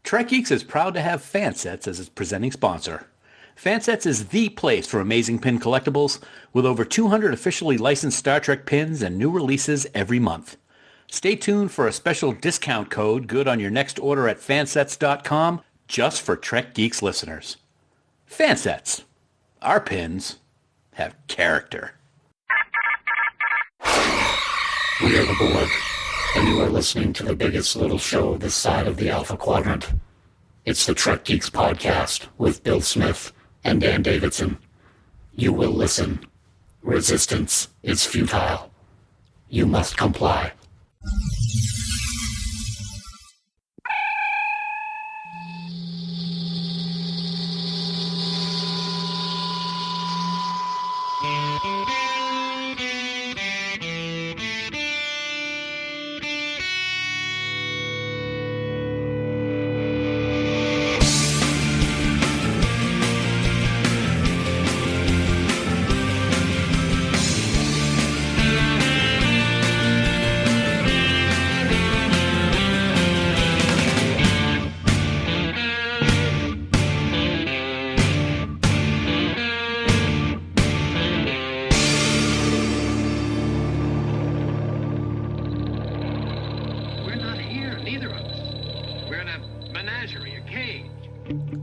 Trek Geeks is proud to have Fansets as its presenting sponsor. Fansets is the place for amazing pin collectibles, with over 200 officially licensed Star Trek pins and new releases every month. Stay tuned for a special discount code good on your next order at fansets.com, just for Trek Geeks listeners. Fansets. Our pins have character. We are the Borg, and you are listening to the biggest little show this side of the Alpha Quadrant. It's the Trek Geeks podcast with Bill Smith and Dan Davidson. You will listen. Resistance is futile. You must comply.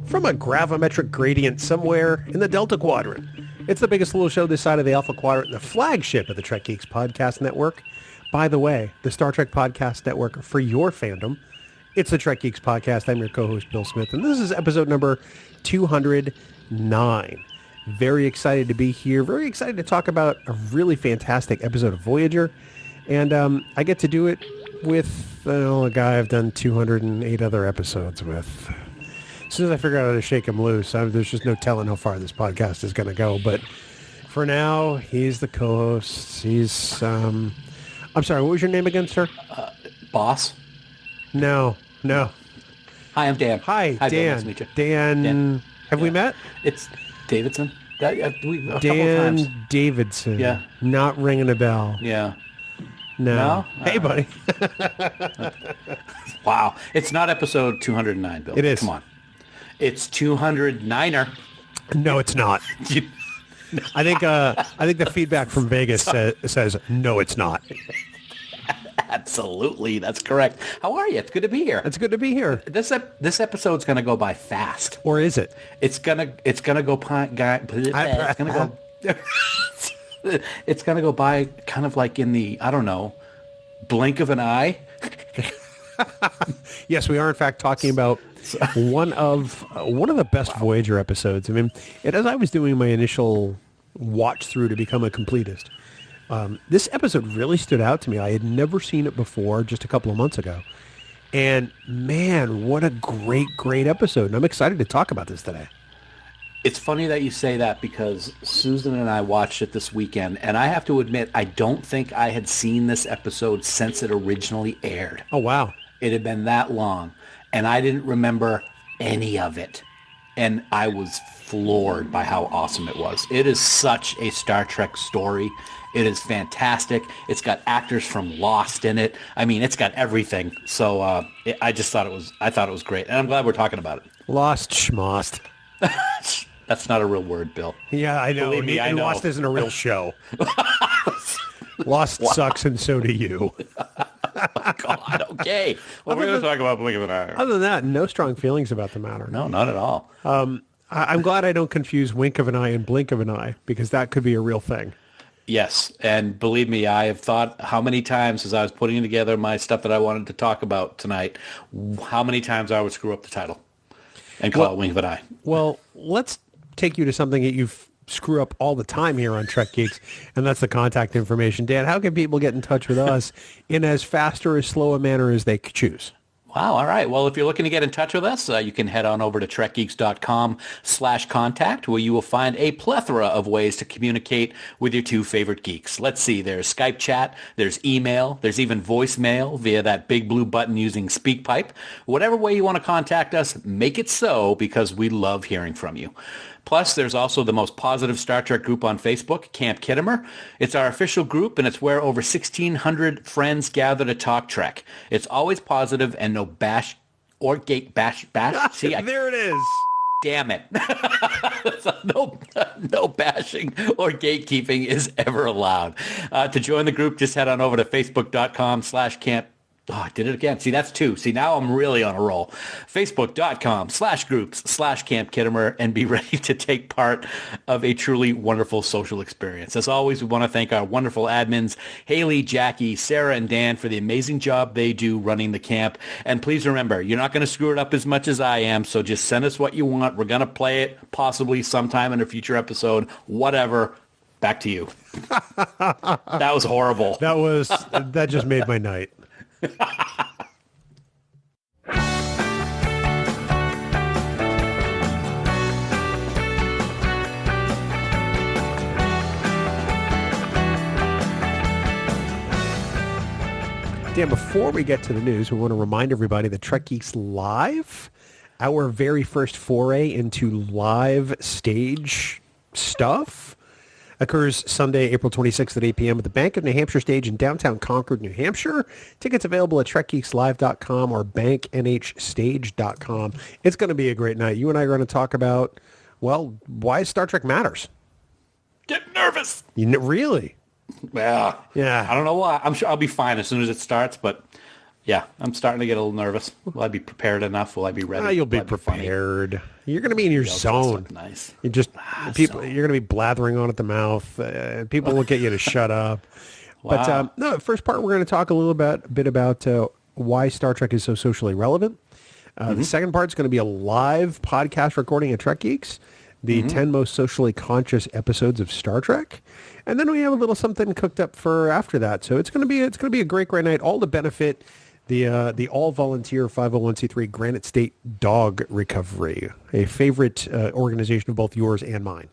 From a gravimetric gradient somewhere in the Delta Quadrant. It's the biggest little show this side of the Alpha Quadrant, the flagship of the Trek Geeks Podcast Network. By the way, the Star Trek Podcast Network for your fandom. It's the Trek Geeks Podcast. I'm your co-host, Bill Smith, and this is episode number 209. Very excited to be here. Very excited to talk about a really fantastic episode of Voyager. And I get to do it with a guy I've done 208 other episodes with. As soon as I figure out how to shake him loose, there's just no telling how far this podcast is going to go. But for now, he's the co-host. He's, I'm sorry, what was your name again, sir? Boss? No. Hi, I'm Dan. Hi, Dan. Bill. Nice to meet you. Dan. Have we met? It's Davidson. Dan Davidson. Yeah. Not ringing a bell. Yeah. No? Hey, buddy. Wow. It's not episode 209, Bill. It is. Come on. It's 209er. No, it's not. I think the feedback from Vegas says no, it's not. Absolutely, that's correct. How are you? It's good to be here. It's good to be here. This episode's going to go by fast. Or is it? It's gonna go. It's gonna go by kind of like in the, I don't know, blink of an eye. Yes, we are in fact talking about one of the best Voyager episodes. I mean, as I was doing my initial watch through to become a completist, this episode really stood out to me. I had never seen it before, just a couple of months ago. And man, what a great episode. And I'm excited to talk about this today. It's funny that you say that because Susan and I watched it this weekend, and I have to admit, I don't think I had seen this episode since it originally aired. Oh, wow. It had been that long, and I didn't remember any of it. And I was floored by how awesome it was. It is such a Star Trek story. It is fantastic. It's got actors from Lost in it. I mean, it's got everything. So I thought it was great. And I'm glad we're talking about it. Lost schmost. That's not a real word, Bill. Yeah, I know. Believe me, I know. Lost isn't a real show. Lost sucks, and so do you. Oh, God, okay. Well, we're going to talk about Blink of an Eye. Other than that, no strong feelings about the matter. No, not at all. I'm glad I don't confuse wink of an eye and blink of an eye, because that could be a real thing. Yes, and believe me, I have thought how many times as I was putting together my stuff that I wanted to talk about tonight, how many times I would screw up the title and call it Wink of an Eye. Well, let's take you to something that you screw up all the time here on Trek Geeks, and that's the contact information. Dan, how can people get in touch with us in as fast or as slow a manner as they choose? Wow. All right. Well, if you're looking to get in touch with us, you can head on over to trekgeeks.com/contact, where you will find a plethora of ways to communicate with your two favorite geeks. Let's see. There's Skype chat. There's email. There's even voicemail via that big blue button using SpeakPipe. Whatever way you want to contact us, make it so, because we love hearing from you. Plus, there's also the most positive Star Trek group on Facebook, Camp Kittimer. It's our official group, and it's where over 1,600 friends gather to talk Trek. It's always positive and no bash or gate bash. See, there it is. Damn it. So no bashing or gatekeeping is ever allowed. To join the group, just head on over to facebook.com/camp. Oh, I did it again. See, that's 2. See, now I'm really on a roll. Facebook.com/groups/Camp Kittimer and be ready to take part of a truly wonderful social experience. As always, we want to thank our wonderful admins, Haley, Jackie, Sarah, and Dan for the amazing job they do running the camp. And please remember, you're not going to screw it up as much as I am, so just send us what you want. We're going to play it possibly sometime in a future episode, whatever. Back to you. That was horrible. That just made my night. Dan, before we get to the news, we want to remind everybody that Trek Geeks Live, our very first foray into live stage stuff, occurs Sunday, April 26th at 8 p.m. at the Bank of New Hampshire stage in downtown Concord, New Hampshire. Tickets available at trekgeekslive.com or banknhstage.com. It's going to be a great night. You and I are going to talk about, well, why Star Trek matters. Get nervous. Really? Well, yeah. I don't know why. I'm sure I'll be fine as soon as it starts, but yeah, I'm starting to get a little nervous. Will I be prepared enough? Will I be ready? You'll be prepared. You're going to be in your zone. Nice. You just people. You're going to be blathering on at the mouth. People will get you to shut up. Wow. But no, first part we're going to talk a bit about why Star Trek is so socially relevant. The second part is going to be a live podcast recording of Trek Geeks, the 10 most socially conscious episodes of Star Trek, and then we have a little something cooked up for after that. So it's going to be a great night, all to benefit the all-volunteer 501c3 Granite State Dog Recovery, a favorite organization of both yours and mine.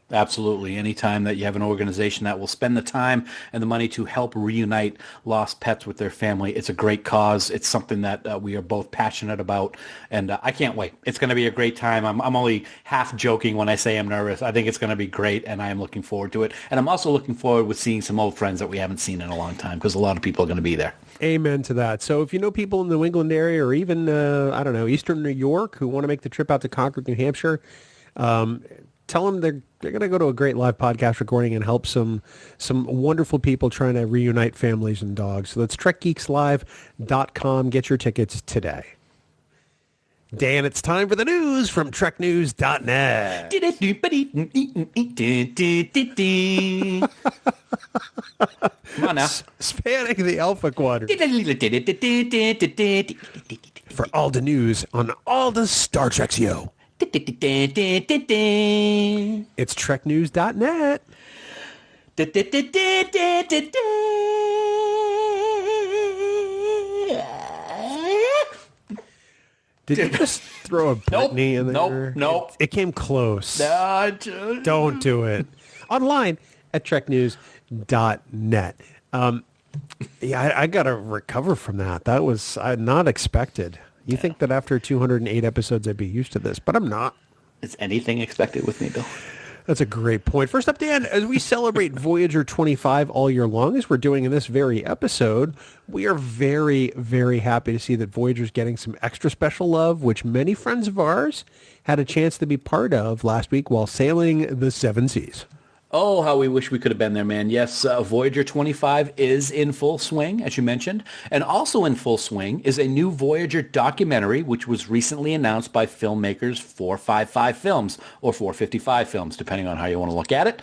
Absolutely. Anytime that you have an organization that will spend the time and the money to help reunite lost pets with their family, it's a great cause. It's something that we are both passionate about, and I can't wait. It's going to be a great time. I'm only half joking when I say I'm nervous. I think it's going to be great, and I am looking forward to it. And I'm also looking forward with seeing some old friends that we haven't seen in a long time, because a lot of people are going to be there. Amen to that. So if you know people in the New England area or even, Eastern New York who want to make the trip out to Concord, New Hampshire, tell them they're going to go to a great live podcast recording and help some wonderful people trying to reunite families and dogs. So that's trekgeekslive.com. Get your tickets today. Dan, it's time for the news from treknews.net. Come on now. Spanning the Alpha Quadrant. For all the news on all the Star Treks, yo. It's treknews.net. Did you just throw a Britney in there? Nope. It came close. No, Don't do it. Online at treknews.net. I got to recover from that. That was not expected. You think that after 208 episodes I'd be used to this, but I'm not. Is anything expected with me, Bill? That's a great point. First up, Dan, as we celebrate Voyager 25 all year long, as we're doing in this very episode, we are very, very happy to see that Voyager's getting some extra special love, which many friends of ours had a chance to be part of last week while sailing the seven seas. Oh, how we wish we could have been there, man. Yes, Voyager 25 is in full swing, as you mentioned. And also in full swing is a new Voyager documentary, which was recently announced by filmmakers 455 Films, or 455 Films, depending on how you want to look at it.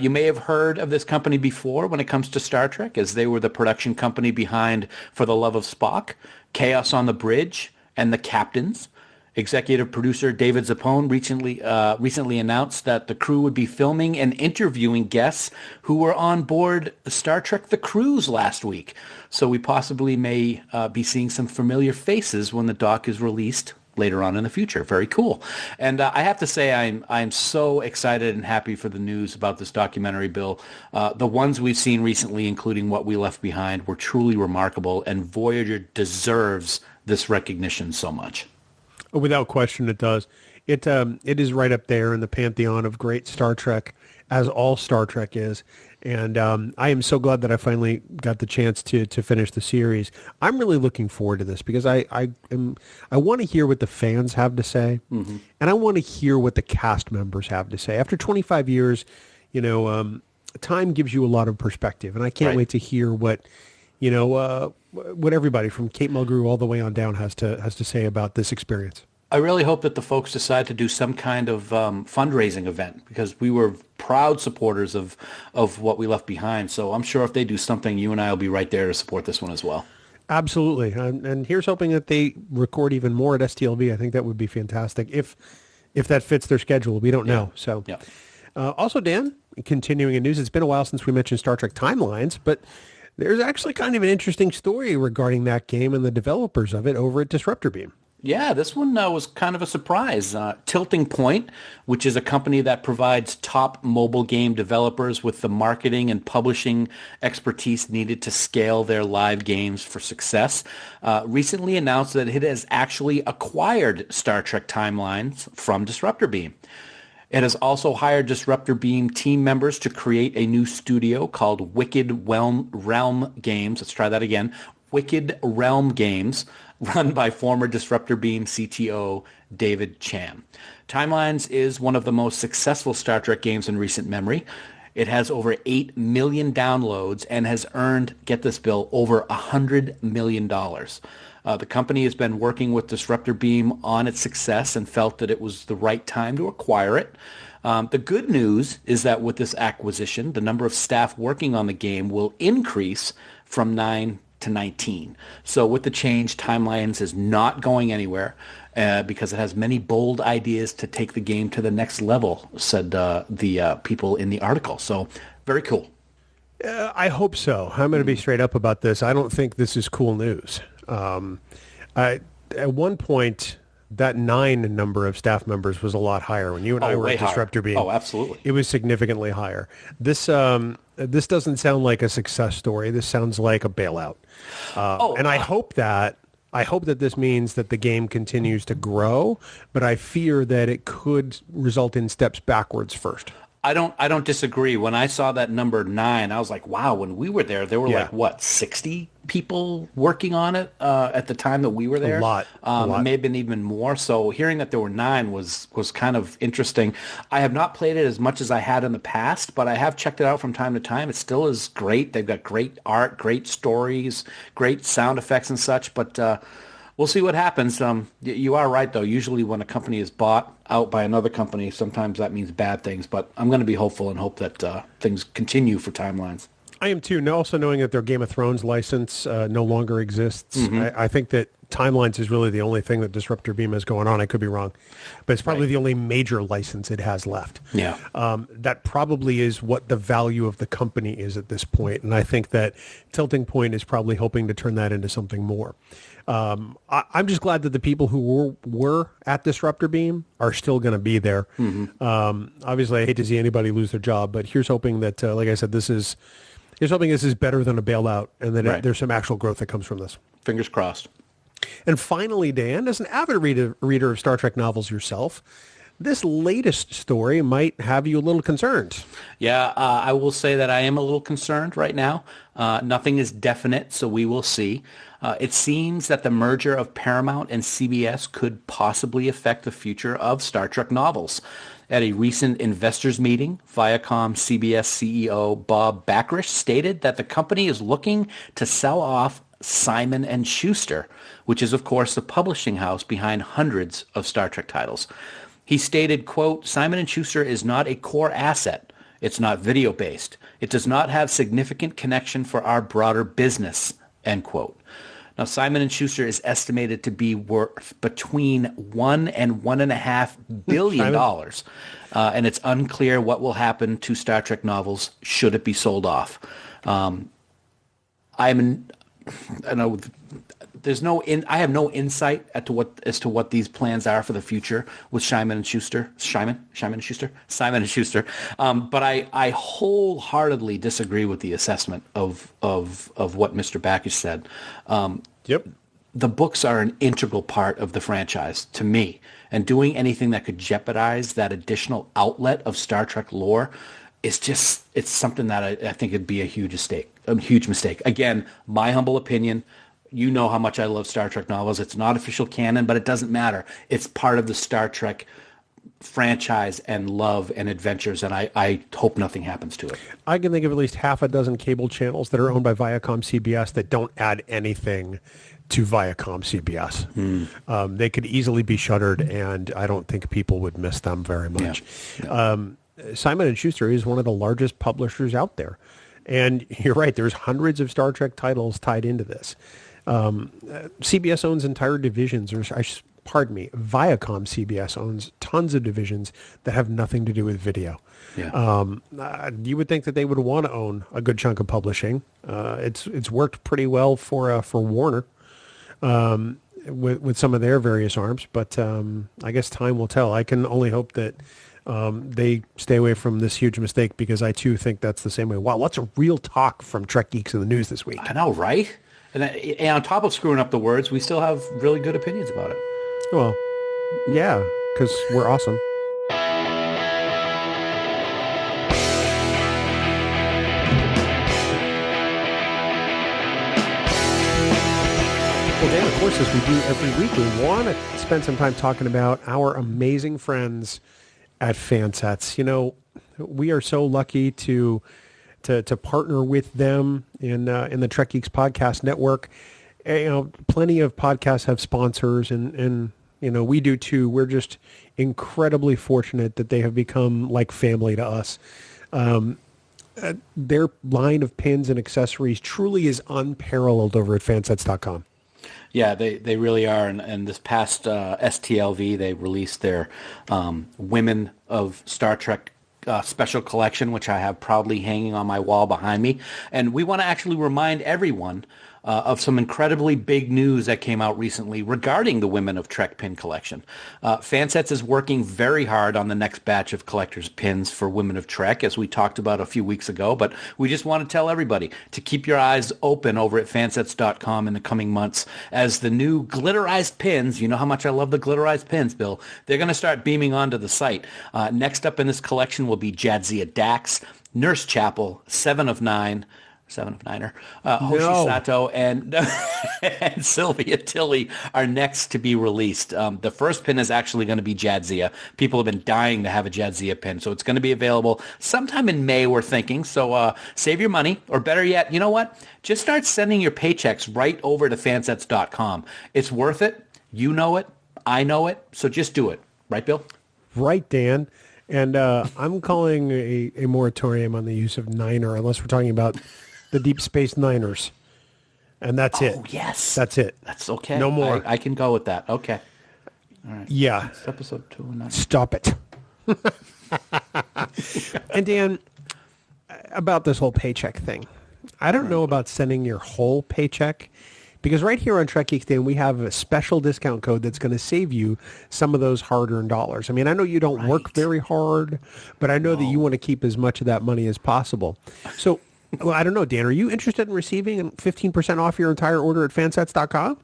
You may have heard of this company before when it comes to Star Trek, as they were the production company behind For the Love of Spock, Chaos on the Bridge, and The Captains. Executive producer David Zappone recently announced that the crew would be filming and interviewing guests who were on board Star Trek The Cruise last week. So we possibly may be seeing some familiar faces when the doc is released later on in the future. Very cool. And I have to say I'm so excited and happy for the news about this documentary, Bill. The ones we've seen recently, including What We Left Behind, were truly remarkable, and Voyager deserves this recognition so much. Without question, it does. It is right up there in the pantheon of great Star Trek as all Star Trek is. And I am so glad that I finally got the chance to finish the series. I'm really looking forward to this because I want to hear what the fans have to say, and I want to hear what the cast members have to say. After 25 years, time gives you a lot of perspective, and I can't wait to hear what everybody from Kate Mulgrew all the way on down has to say about this experience. I really hope that the folks decide to do some kind of fundraising event, because we were proud supporters of what we left behind. So I'm sure if they do something, you and I will be right there to support this one as well. Absolutely. And here's hoping that they record even more at STLV. I think that would be fantastic if that fits their schedule. We don't know. So also, Dan, continuing in news, it's been a while since we mentioned Star Trek Timelines, but there's actually kind of an interesting story regarding that game and the developers of it over at Disruptor Beam. Yeah, this one was kind of a surprise. Tilting Point, which is a company that provides top mobile game developers with the marketing and publishing expertise needed to scale their live games for success, recently announced that it has actually acquired Star Trek Timelines from Disruptor Beam. It has also hired Disruptor Beam team members to create a new studio called Wicked Realm Games. Let's try that again. Wicked Realm Games, run by former Disruptor Beam CTO David Cham. Timelines is one of the most successful Star Trek games in recent memory. It has over 8 million downloads and has earned, get this, Bill, over $100 million. The company has been working with Disruptor Beam on its success and felt that it was the right time to acquire it. The good news is that with this acquisition, the number of staff working on the game will increase from 9 to 19. So with the change, Timelines is not going anywhere because it has many bold ideas to take the game to the next level, said the people in the article. So very cool. I hope so. I'm going to be straight up about this. I don't think this is cool news. At one point, that 9 number of staff members was a lot higher when you and I were at Disruptor Beam. Oh, absolutely. It was significantly higher. This doesn't sound like a success story. This sounds like a bailout. And I hope that this means that the game continues to grow, but I fear that it could result in steps backwards first. I don't disagree. When I saw that number 9, I was like, wow, when we were there were 60 people working on it at the time that we were there? A lot. It may have been even more. So hearing that there were 9 was kind of interesting. I have not played it as much as I had in the past, but I have checked it out from time to time. It still is great. They've got great art, great stories, great sound effects and such, but we'll see what happens. You are right, though. Usually when a company is bought out by another company, sometimes that means bad things. But I'm going to be hopeful and hope that things continue for Timelines. I am, too. Also knowing that their Game of Thrones license no longer exists. I think that Timelines is really the only thing that Disruptor Beam has going on. I could be wrong. But it's probably the only major license it has left. Yeah. That probably is what the value of the company is at this point. And I think that Tilting Point is probably hoping to turn that into something more. I'm just glad that the people who were at Disruptor Beam are still going to be there. Obviously, I hate to see anybody lose their job, but here's hoping that, like I said, here's hoping this is better than a bailout and that there's some actual growth that comes from this. Fingers crossed. And finally, Dan, as an avid reader of Star Trek novels yourself, this latest story might have you a little concerned. Yeah, I will say that I am a little concerned right now. Nothing is definite, so we will see. It seems that the merger of Paramount and CBS could possibly affect the future of Star Trek novels. At a recent investors meeting, Viacom CBS CEO Bob Backrash stated that the company is looking to sell off Simon & Schuster, which is, of course, the publishing house behind hundreds of Star Trek titles. He stated, quote, Simon & Schuster is not a core asset. It's not video-based. It does not have significant connection for our broader business, end quote. Now, Simon & Schuster is estimated to be worth between $1 and $1.5 billion, and it's unclear what will happen to Star Trek novels should it be sold off. I know I have no insight as to what these plans are for the future with Simon & Schuster. But I wholeheartedly disagree with the assessment of what Mr. Backus said. Yep. The books are an integral part of the franchise to me, and doing anything that could jeopardize that additional outlet of Star Trek lore it's something that I think it'd be a huge mistake. A huge mistake. Again, my humble opinion. You know how much I love Star Trek novels. It's not official canon, but it doesn't matter. It's part of the Star Trek franchise and love and adventures, and I hope nothing happens to it. I can think of at least half a dozen cable channels that are owned by Viacom CBS that don't add anything to Viacom CBS. They could easily be shuttered, and I don't think people would miss them very much. Yeah. Simon & Schuster is one of the largest publishers out there. And you're right, there's hundreds of Star Trek titles tied into this. CBS owns entire divisions, pardon me, Viacom CBS owns tons of divisions that have nothing to do with video. Yeah. You would think that they would want to own a good chunk of publishing. It's worked pretty well for Warner with some of their various arms, but I guess time will tell. I can only hope that they stay away from this huge mistake, because I too think that's the same way. Wow, lots of real talk from Trek Geeks in the news this week. I know, right? And on top of screwing up the words, we still have really good opinions about it. Well, yeah, because we're awesome. Well, Dan, of course, as we do every week, we want to spend some time talking about our amazing friends at Fansets. You know, we are so lucky to partner with them in the Trek Geeks podcast network. You know, plenty of podcasts have sponsors, and you know, we do too. We're just incredibly fortunate that they have become like family to us. Their line of pins and accessories truly is unparalleled over at fansets.com. Yeah, they really are. And this past STLV, they released their Women of Star Trek special collection, which I have proudly hanging on my wall behind me. And we want to actually remind everyone of some incredibly big news that came out recently regarding the Women of Trek pin collection. Fansets is working very hard on the next batch of collector's pins for Women of Trek, as we talked about a few weeks ago, but we just want to tell everybody to keep your eyes open over at fansets.com in the coming months, as the new glitterized pins, you know how much I love the glitterized pins, Bill, they're going to start beaming onto the site. Next up in this collection will be Jadzia Dax, Nurse Chapel, Seven of Niner, Hoshi Sato, and and Sylvia Tilly are next to be released. The first pin is actually going to be Jadzia. People have been dying to have a Jadzia pin, so it's going to be available sometime in May, we're thinking. So save your money, or better yet, you know what? Just start sending your paychecks right over to fansets.com. It's worth it. You know it. I know it. So just do it. Right, Bill? Right, Dan. And I'm calling a moratorium on the use of Niner, unless we're talking about the Deep Space Niners. And that's it. Oh, yes. That's it. That's okay. No more. I can go with that. Okay. All right. Yeah. It's episode 209. Stop it. And Dan, about this whole paycheck thing, I don't know about sending your whole paycheck, because right here on Trek Geeks, Dan, we have a special discount code that's going to save you some of those hard-earned dollars. I mean, I know you don't work very hard, but I know that you want to keep as much of that money as possible. So, well, I don't know, Dan, are you interested in receiving 15% off your entire order at fansets.com?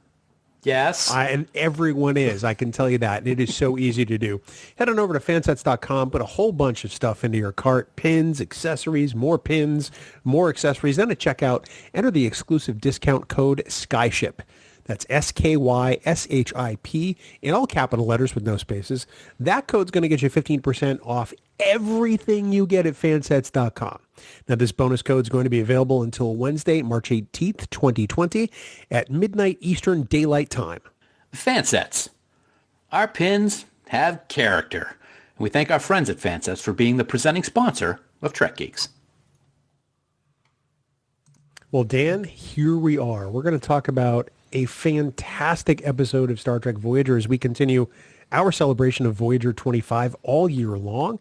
Yes. And everyone is, I can tell you that. It is so easy to do. Head on over to fansets.com, put a whole bunch of stuff into your cart, pins, accessories, more accessories. Then at checkout, enter the exclusive discount code SKYSHIP. That's SKYSHIP in all capital letters with no spaces. That code's going to get you 15% off everything you get at fansets.com. Now, this bonus code is going to be available until Wednesday, March 18th, 2020 at midnight Eastern Daylight Time. Fansets. Our pins have character. And we thank our friends at Fansets for being the presenting sponsor of Trek Geeks. Well, Dan, here we are. We're going to talk about a fantastic episode of Star Trek Voyager as we continue our celebration of Voyager 25 all year long.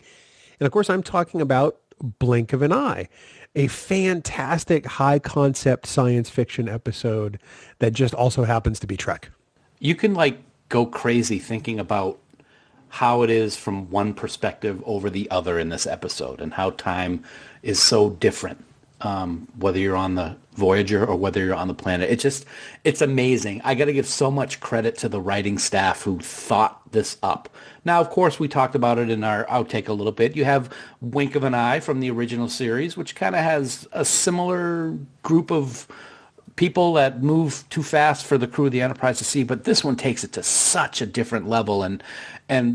And of course, I'm talking about Blink of an Eye, a fantastic high-concept science fiction episode that just also happens to be Trek. You can, go crazy thinking about how it is from one perspective over the other in this episode, and how time is so different whether you're on the Voyager or whether you're on the planet. It's amazing. I got to give so much credit to the writing staff who thought this up. Now, of course, we talked about it in our outtake a little bit. You have Wink of an Eye from the original series, which kind of has a similar group of people that move too fast for the crew of the Enterprise to see, but this one takes it to such a different level, and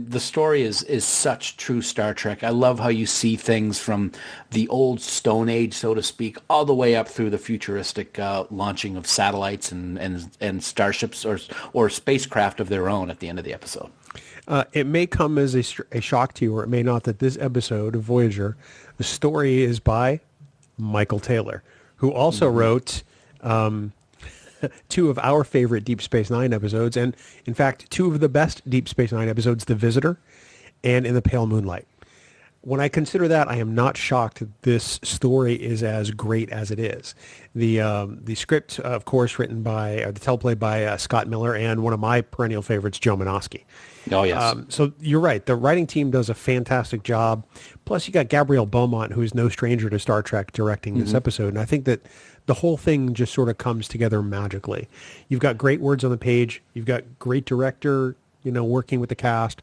the story is such true Star Trek. I love how you see things from the old Stone Age, so to speak, all the way up through the futuristic launching of satellites and starships or spacecraft of their own at the end of the episode. It may come as a shock to you, or it may not, that this episode of Voyager, the story is by Michael Taylor, who also wrote two of our favorite Deep Space Nine episodes, and in fact, two of the best Deep Space Nine episodes, The Visitor and In the Pale Moonlight. When I consider that, I am not shocked that this story is as great as it is. The script, of course, written by, the teleplay by Scott Miller, and one of my perennial favorites, Joe Menosky. Oh, yes. So you're right. The writing team does a fantastic job. Plus, you got Gabrielle Beaumont, who is no stranger to Star Trek, directing this episode. And I think that the whole thing just sort of comes together magically. You've got great words on the page. You've got great director, working with the cast.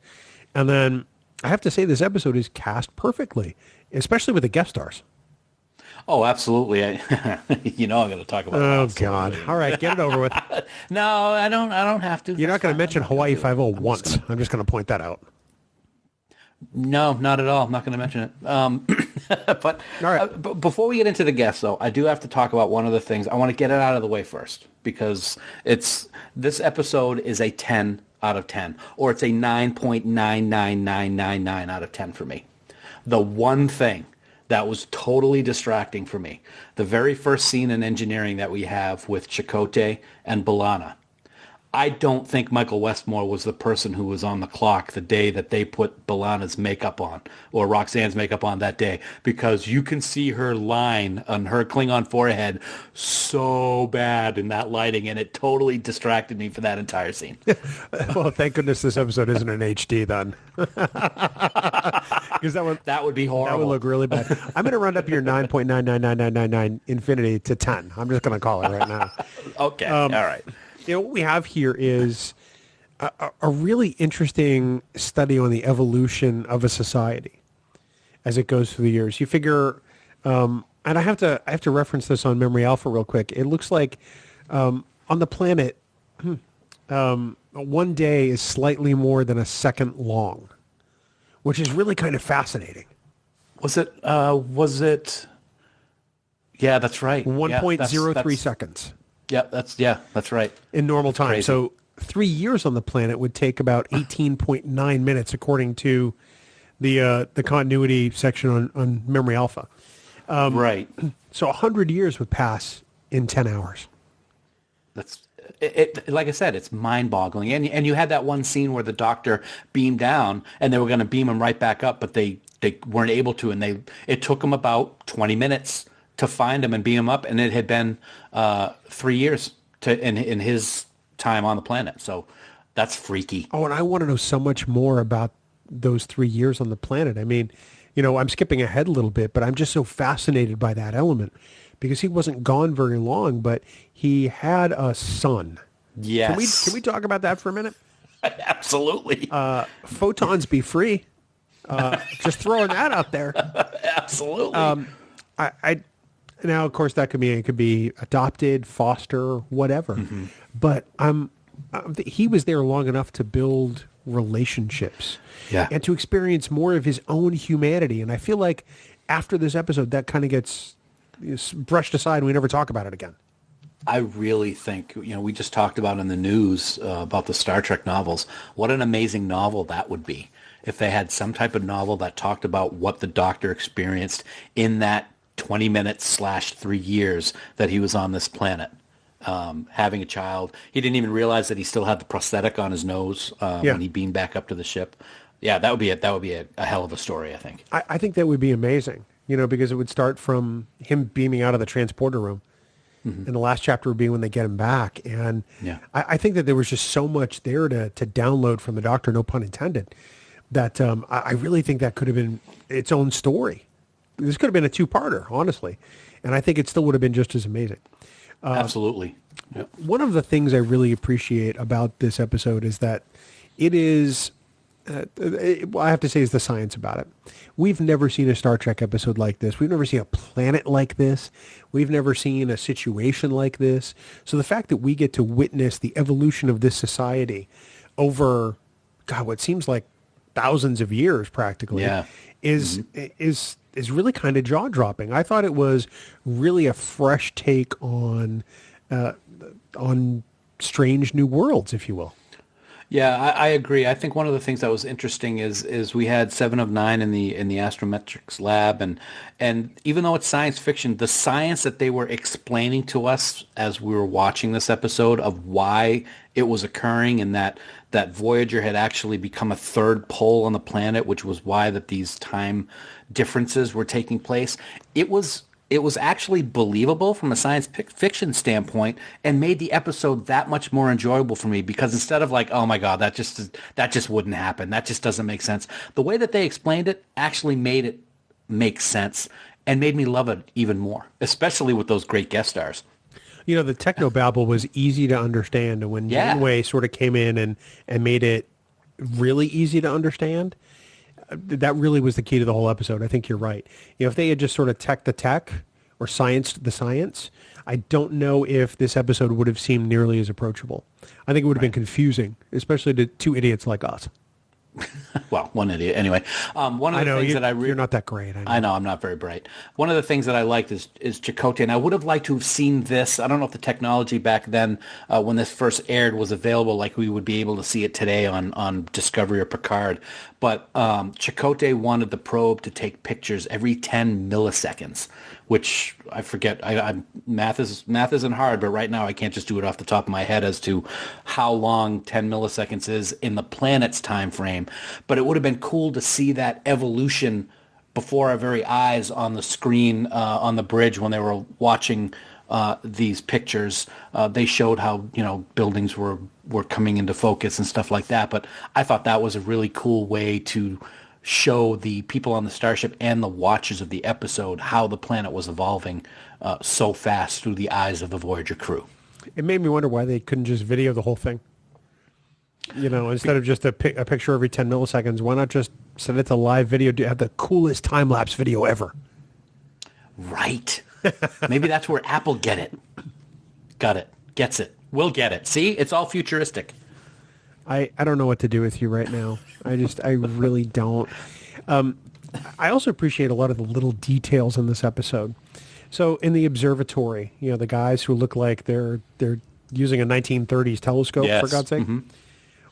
And then I have to say this episode is cast perfectly, especially with the guest stars. Oh, absolutely. I'm going to talk about Oh, that. God. All right, get it over with. No, I don't have to. You're not going to mention Hawaii Five-0 once. I'm just going to point that out. No, not at all. I'm not going to mention it. But all right. Before we get into the guests, though, I do have to talk about one of the things. I want to get it out of the way first, because this episode is a 10 out of 10, or it's a 9.99999 out of 10 for me. The one thing that was totally distracting for me, the very first scene in engineering that we have with Chakotay and B'Elanna. I don't think Michael Westmore was the person who was on the clock the day that they put B'Elanna's makeup on, or Roxanne's makeup on that day, because you can see her line on her Klingon forehead so bad in that lighting, and it totally distracted me for that entire scene. Well, thank goodness this episode isn't in HD then. Because that would be horrible. That would look really bad. I'm going to round up your 9.99999 infinity to 10. I'm just going to call it right now. Okay, all right. What we have here is a really interesting study on the evolution of a society as it goes through the years. You figure, and I have to reference this on Memory Alpha real quick. It looks like on the planet, one day is slightly more than a second long, which is really kind of fascinating. Was it? Yeah, that's right. 1.03 seconds. Yeah, that's right. In normal time. Crazy. So 3 years on the planet would take about 18.9 minutes, according to the continuity section on Memory Alpha. Right. So 100 years would pass in 10 hours. That's it. Like I said, it's mind-boggling. And you had that one scene where the doctor beamed down, and they were going to beam him right back up, but they weren't able to, and it took them about 20 minutes to find him and beam him up, and it had been 3 years in his time on the planet. So that's freaky. Oh, and I want to know so much more about those 3 years on the planet. I mean, I'm skipping ahead a little bit, but I'm just so fascinated by that element, because he wasn't gone very long, but he had a son. Yes. Can we talk about that for a minute? Absolutely. Photons be free. Just throwing that out there. Absolutely. Now, of course, it could be adopted, foster, whatever. Mm-hmm. But he was there long enough to build relationships, and to experience more of his own humanity. And I feel like after this episode, that kind of gets brushed aside, and we never talk about it again. I really think, we just talked about in the news about the Star Trek novels. What an amazing novel that would be if they had some type of novel that talked about what the Doctor experienced in that 20 minutes / 3 years that he was on this planet, having a child. He didn't even realize that he still had the prosthetic on his nose when he beamed back up to the ship. Yeah, that would be a hell of a story, I think. I think that would be amazing, because it would start from him beaming out of the transporter room. Mm-hmm. And the last chapter would be when they get him back. And I think that there was just so much there to download from the Doctor, no pun intended, that I really think that could have been its own story. this could have been a two-parter, honestly, and I think it still would have been just as amazing. Absolutely. Yep. One of the things I really appreciate about this episode is that it is, I have to say, is the science about it. We've never seen a Star Trek episode like this. We've never seen a planet like this. We've never seen a situation like this. So the fact that we get to witness the evolution of this society over, God, what seems like thousands of years practically, is really kind of jaw-dropping. I thought it was really a fresh take on strange new worlds, if you will. Yeah, I agree. I think one of the things that was interesting is we had 7 of 9 in the astrometrics lab, and even though it's science fiction, the science that they were explaining to us as we were watching this episode of why it was occurring, and that Voyager had actually become a third pole on the planet, which was why that these time differences were taking place. It was actually believable from a science fiction standpoint, and made the episode that much more enjoyable for me, because instead of like, oh my God, that just wouldn't happen, that just doesn't make sense, the way that they explained it actually made it make sense and made me love it even more, especially with those great guest stars. You know, the technobabble was easy to understand, and when Janeway sort of came in and made it really easy to understand, that really was the key to the whole episode. I think you're right. You know, if they had just sort of tech the tech or scienced the science, I don't know if this episode would have seemed nearly as approachable. I think it would have been confusing, especially to two idiots like us. Well, one idiot. Anyway, one of the things that you're not that great. I know I'm not very bright. One of the things that I liked is Chakotay, and I would have liked to have seen this. I don't know if the technology back then, when this first aired, was available like we would be able to see it today on Discovery or Picard. But Chakotay wanted the probe to take pictures every 10 milliseconds, which I forget. Math isn't hard, but right now I can't just do it off the top of my head as to how long 10 milliseconds is in the planet's time frame. But it would have been cool to see that evolution before our very eyes on the screen on the bridge when they were watching these pictures. They showed how, buildings were coming into focus and stuff like that. But I thought that was a really cool way to show the people on the starship and the watchers of the episode how the planet was evolving so fast through the eyes of the Voyager crew. It made me wonder why they couldn't just video the whole thing. Instead of just a picture every 10 milliseconds, why not just send it to live video? Have the coolest time-lapse video ever. Right. Maybe that's where Apple gets it. We'll get it. See, it's all futuristic. I don't know what to do with you right now. I really don't. I also appreciate a lot of the little details in this episode. So in the observatory, the guys who look like they're using a 1930s telescope, for God's sake. Mm-hmm.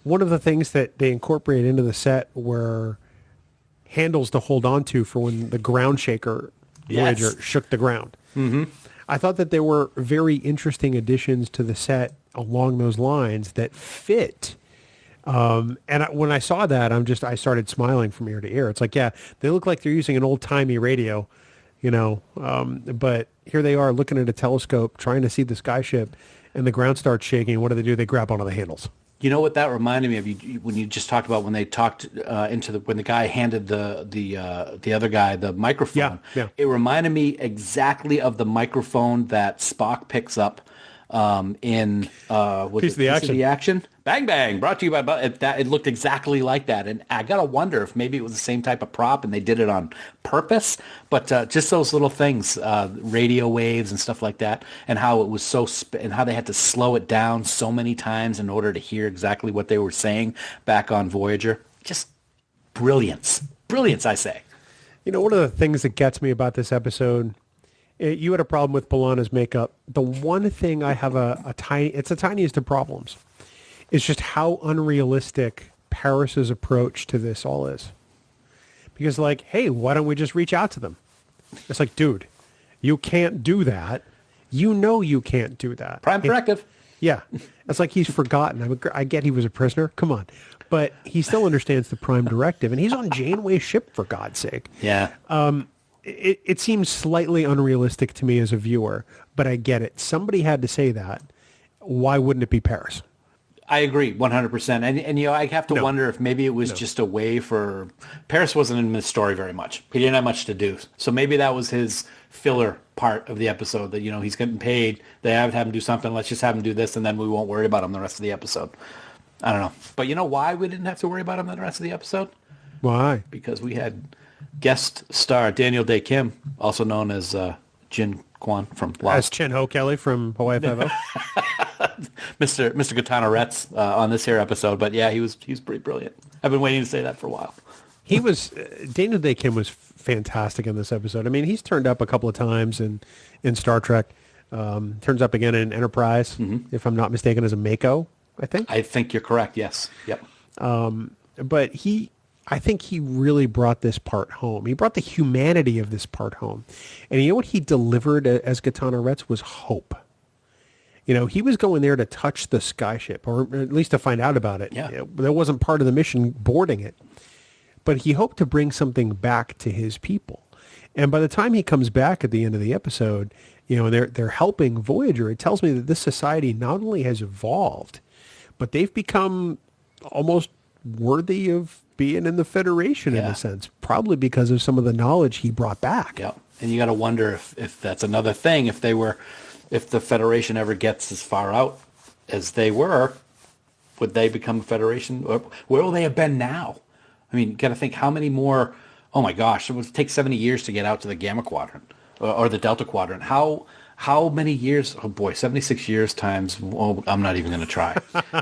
One of the things that they incorporate into the set were handles to hold on to for when the ground shaker Voyager shook the ground. Mm-hmm. I thought that there were very interesting additions to the set along those lines that fit. When I saw that, I started smiling from ear to ear. It's like, yeah, they look like they're using an old-timey radio, but here they are looking at a telescope, trying to see the skyship, and the ground starts shaking. What do? They grab onto the handles. You know what that reminded me of? When you just talked about when they talked when the guy handed the other guy the microphone. Yeah. It reminded me exactly of the microphone that Spock picks up in Piece of the Action. Bang Bang, brought to you by that. It looked exactly like that, and I gotta wonder if maybe it was the same type of prop and they did it on purpose. But just those little things, radio waves and stuff like that, and how it was and how they had to slow it down so many times in order to hear exactly what they were saying back on Voyager. Just brilliance, I say. One of the things that gets me about this episode. You had a problem with B'Elanna's makeup. The one thing I have it's the tiniest of problems. It's just how unrealistic Paris's approach to this all is. Because hey, why don't we just reach out to them? It's like, dude, you can't do that. You can't do that. Prime directive. Yeah. It's like he's forgotten. I get he was a prisoner. Come on. But he still understands the prime directive. And he's on Janeway's ship, for God's sake. Yeah. It seems slightly unrealistic to me as a viewer, but I get it. Somebody had to say that. Why wouldn't it be Paris? I agree 100%. And I have to wonder if maybe it was just a way for Paris wasn't in this story very much. He didn't have much to do. So maybe that was his filler part of the episode that, he's getting paid. They have to have him do something. Let's just have him do this and then we won't worry about him the rest of the episode. I don't know. But you know why we didn't have to worry about him the rest of the episode? Why? Because we had guest star Daniel Day Kim, also known as Jin Kwan from Lost. As Chen Ho Kelly from Hawaii Five-0. Mr. Katana Retz on this here episode, but yeah, he was pretty brilliant. I've been waiting to say that for a while. He was Daniel Day Kim was fantastic in this episode. I mean, he's turned up a couple of times in Star Trek. Turns up again in Enterprise, if I'm not mistaken, as a Mako. I think you're correct. Yes. Yep. But I think he really brought this part home. He brought the humanity of this part home, and you know what he delivered as Katana Retz was hope. He was going there to touch the skyship, or at least to find out about it. Yeah. That wasn't part of the mission, boarding it. But he hoped to bring something back to his people. And by the time he comes back at the end of the episode, they're helping Voyager. It tells me that this society not only has evolved, but they've become almost worthy of being in the Federation in a sense, probably because of some of the knowledge he brought back. Yeah. And you got to wonder if that's another thing, if the Federation ever gets as far out as they were, would they become a Federation? Or where will they have been now? I mean, you got to think how many more, oh my gosh, it would take 70 years to get out to the Gamma Quadrant or the Delta Quadrant. How many years? Oh boy, 76 years times, I'm not even going to try.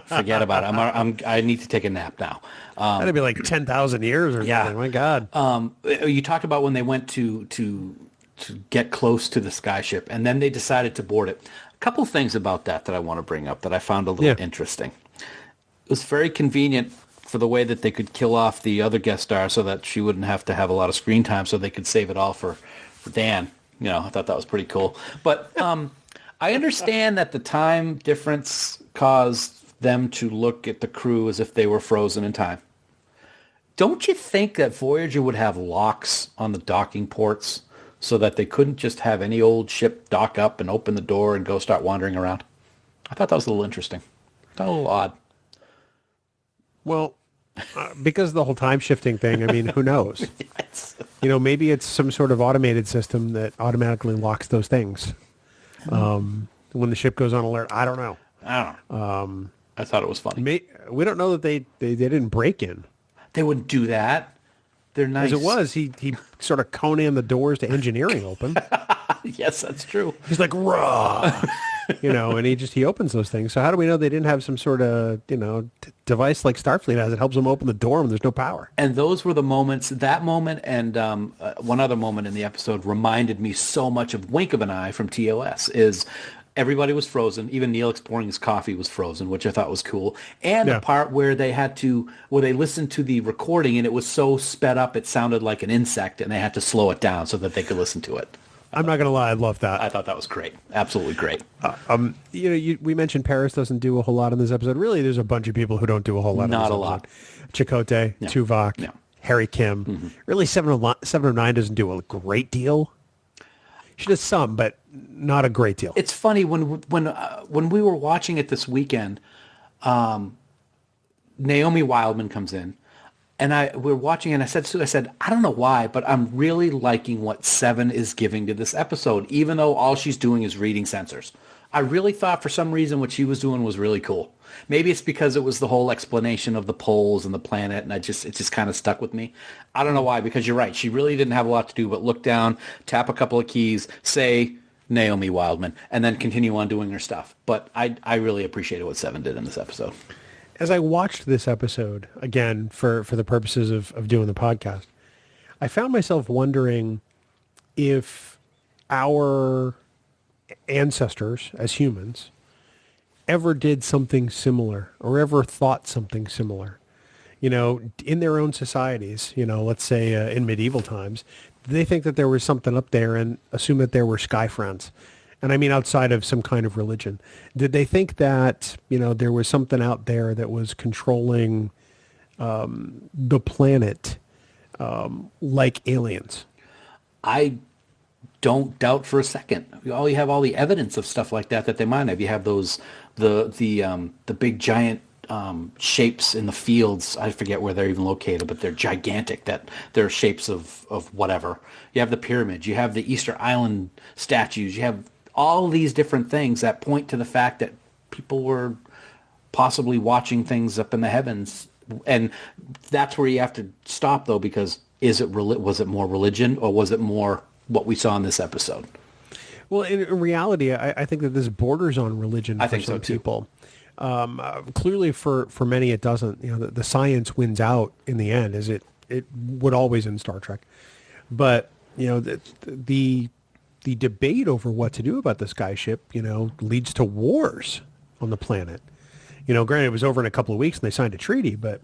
Forget about it. I need to take a nap now. That'd be like 10,000 years or something. My God. You talked about when they went to get close to the skyship, and then they decided to board it. A couple things about that I want to bring up that I found a little interesting. It was very convenient for the way that they could kill off the other guest star so that she wouldn't have to have a lot of screen time, so they could save it all for Dan. I thought that was pretty cool. But I understand that the time difference caused them to look at the crew as if they were frozen in time. Don't you think that Voyager would have locks on the docking ports so that they couldn't just have any old ship dock up and open the door and go start wandering around? I thought that was a little interesting. A little odd. Well, because of the whole time shifting thing, I mean, who knows? Yes. Maybe it's some sort of automated system that automatically locks those things when the ship goes on alert. I don't know. I thought it was funny. We don't know that they didn't break in. They wouldn't do that. They're nice. As it was, he sort of Conan the doors to engineering open. Yes, that's true. He's like, raw. And he opens those things. So how do we know they didn't have some sort of, device like Starfleet has that helps them open the door when there's no power? And those were the moments, that moment and one other moment in the episode reminded me so much of Wink of an Eye from TOS is everybody was frozen. Even Neil exploring his coffee was frozen, which I thought was cool. And the part where they listened to the recording and it was so sped up, it sounded like an insect and they had to slow it down so that they could listen to it. I'm not going to lie. I love that. I thought that was great. Absolutely great. We mentioned Paris doesn't do a whole lot in this episode. Really, there's a bunch of people who don't do a whole lot. Not in this a lot. Chakotay, Tuvok, Harry Kim. Mm-hmm. Really, 709 doesn't do a great deal. She does some, but not a great deal. It's funny when we were watching it this weekend, Naomi Wildman comes in. And we're watching, and I said, I don't know why, but I'm really liking what Seven is giving to this episode, even though all she's doing is reading sensors. I really thought for some reason what she was doing was really cool. Maybe it's because it was the whole explanation of the poles and the planet, and it just kind of stuck with me. I don't know why, because you're right. She really didn't have a lot to do but look down, tap a couple of keys, say Naomi Wildman, and then continue on doing her stuff. But I really appreciated what Seven did in this episode. As I watched this episode, again, for the purposes of doing the podcast, I found myself wondering if our ancestors as humans ever did something similar or ever thought something similar, in their own societies, let's say in medieval times. Did they think that there was something up there and assume that there were sky friends? And I mean outside of some kind of religion. Did they think that, there was something out there that was controlling the planet like aliens? I don't doubt for a second. You have all the evidence of stuff like that they might have. You have those the big giant shapes in the fields. I forget where they're even located, but they're gigantic. That they're shapes of whatever. You have the pyramids. You have the Easter Island statues. You have all these different things that point to the fact that people were possibly watching things up in the heavens. And that's where you have to stop, though, because was it more religion or was it more what we saw in this episode? Well, in reality, I think that this borders on religion for some people. Clearly, for many, it doesn't. The science wins out in the end, as it would always in Star Trek. But the debate over what to do about the skyship, leads to wars on the planet. Granted, it was over in a couple of weeks and they signed a treaty, but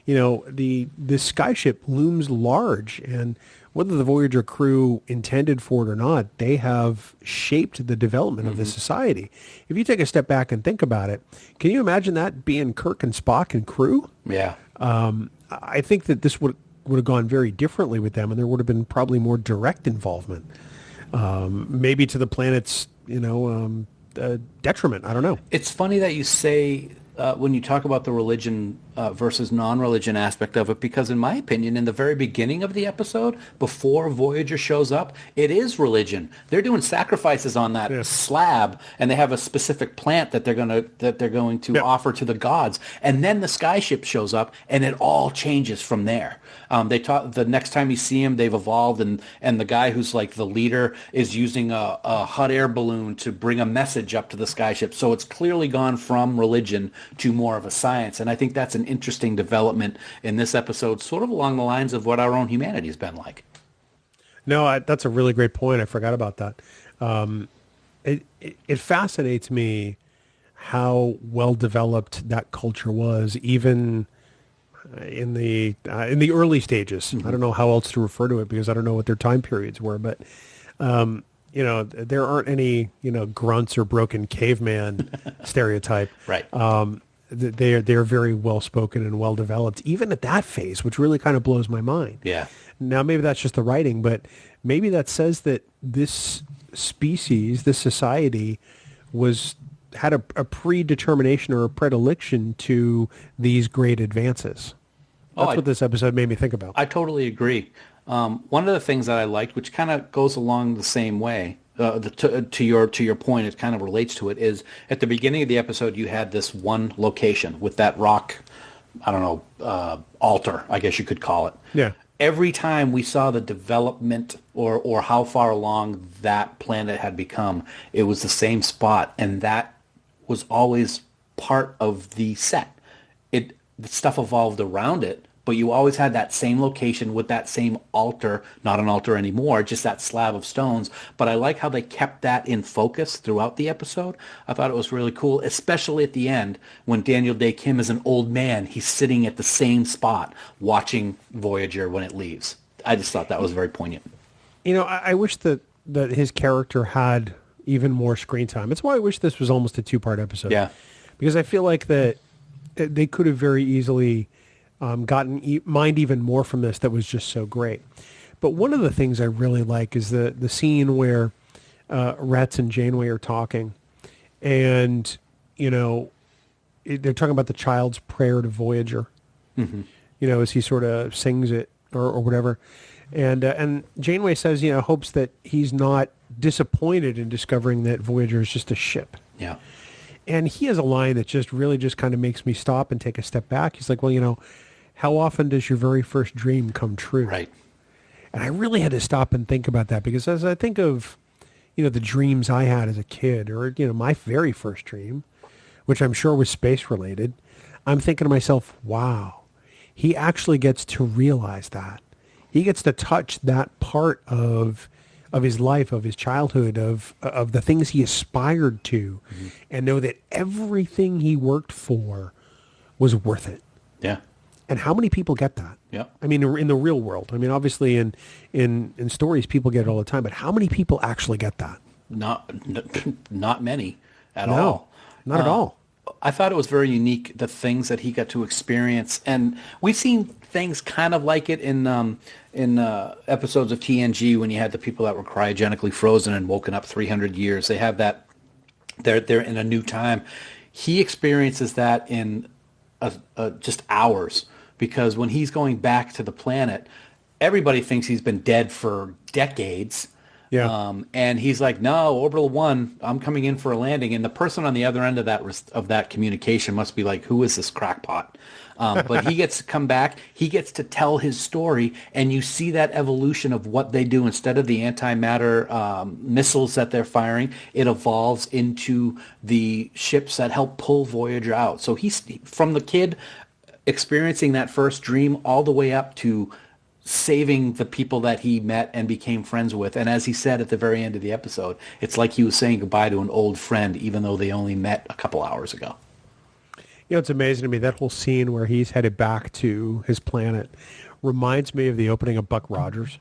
the skyship looms large, and whether the Voyager crew intended for it or not, they have shaped the development of this society. If you take a step back and think about it, can you imagine that being Kirk and Spock and crew? Yeah. I think that this would have gone very differently with them, and there would have been probably more direct involvement, maybe to the planet's, detriment. I don't know. It's funny that you say when you talk about the religion versus non-religion aspect of it, because in my opinion, in the very beginning of the episode, before Voyager shows up, it is religion. They're doing sacrifices on that slab, and they have a specific plant that they're going to offer to the gods. And then the skyship shows up, and it all changes from there. The next time you see him, they've evolved, and the guy who's like the leader is using a hot air balloon to bring a message up to the skyship. So it's clearly gone from religion to more of a science, and I think that's an interesting development in this episode, sort of along the lines of what our own humanity has been like. No, that's a really great point. I forgot about that. It fascinates me how well developed that culture was, even in the early stages. I don't know how else to refer to it because I don't know what their time periods were, but there aren't any grunts or broken caveman stereotype. Right. They're very well spoken and well developed, even at that phase, which really kind of blows my mind. Yeah. Now maybe that's just the writing, but maybe that says that this species, this society, had a predetermination or a predilection to these great advances. That's what this episode made me think about. I totally agree. One of the things that I liked, which kind of goes along the same way, to your point, it kind of relates to it, is at the beginning of the episode, you had this one location with that rock, I don't know, altar, I guess you could call it. Yeah. Every time we saw the development or how far along that planet had become, it was the same spot, and that was always part of the set. The stuff evolved around it, but you always had that same location with that same altar, not an altar anymore, just that slab of stones. But I like how they kept that in focus throughout the episode. I thought it was really cool, especially at the end when Daniel Day Kim is an old man. He's sitting at the same spot watching Voyager when it leaves. I just thought that was very poignant. I wish that his character had even more screen time. That's why I wish this was almost a two-part episode. Yeah. Because I feel like that they could have very easily mined even more from this that was just so great. But one of the things I really like is the scene where Rhett and Janeway are talking, and they're talking about the child's prayer to Voyager. Mm-hmm. As he sort of sings it or whatever, and Janeway says hopes that he's not disappointed in discovering that Voyager is just a ship. Yeah. And he has a line that just kind of makes me stop and take a step back. He's like, well, how often does your very first dream come true? Right. And I really had to stop and think about that, because as I think of, the dreams I had as a kid, or, my very first dream, which I'm sure was space related, I'm thinking to myself, wow, he actually gets to realize that. He gets to touch that part of his life, of his childhood, of the things he aspired to, mm-hmm. and know that everything he worked for was worth it. Yeah. And how many people get that? Yeah. I mean, in the real world. I mean, obviously in stories, people get it all the time, but how many people actually get that? Not many at all. No, not at all. I thought it was very unique, the things that he got to experience. And we've seen things kind of like it in episodes of TNG, when you had the people that were cryogenically frozen and woken up 300 years. They have that, they're in a new time. He experiences that in just hours, because when he's going back to the planet, everybody thinks he's been dead for decades. Yeah. And he's like, no, Orbital 1, I'm coming in for a landing. And the person on the other end of that communication must be like, who is this crackpot? But he gets to come back. He gets to tell his story. And you see that evolution of what they do. Instead of the antimatter missiles that they're firing, it evolves into the ships that help pull Voyager out. So he's from the kid experiencing that first dream all the way up to saving the people that he met and became friends with. And as he said at the very end of the episode, it's like he was saying goodbye to an old friend, even though they only met a couple hours ago. You know, it's amazing to me, that whole scene where he's headed back to his planet reminds me of the opening of Buck Rogers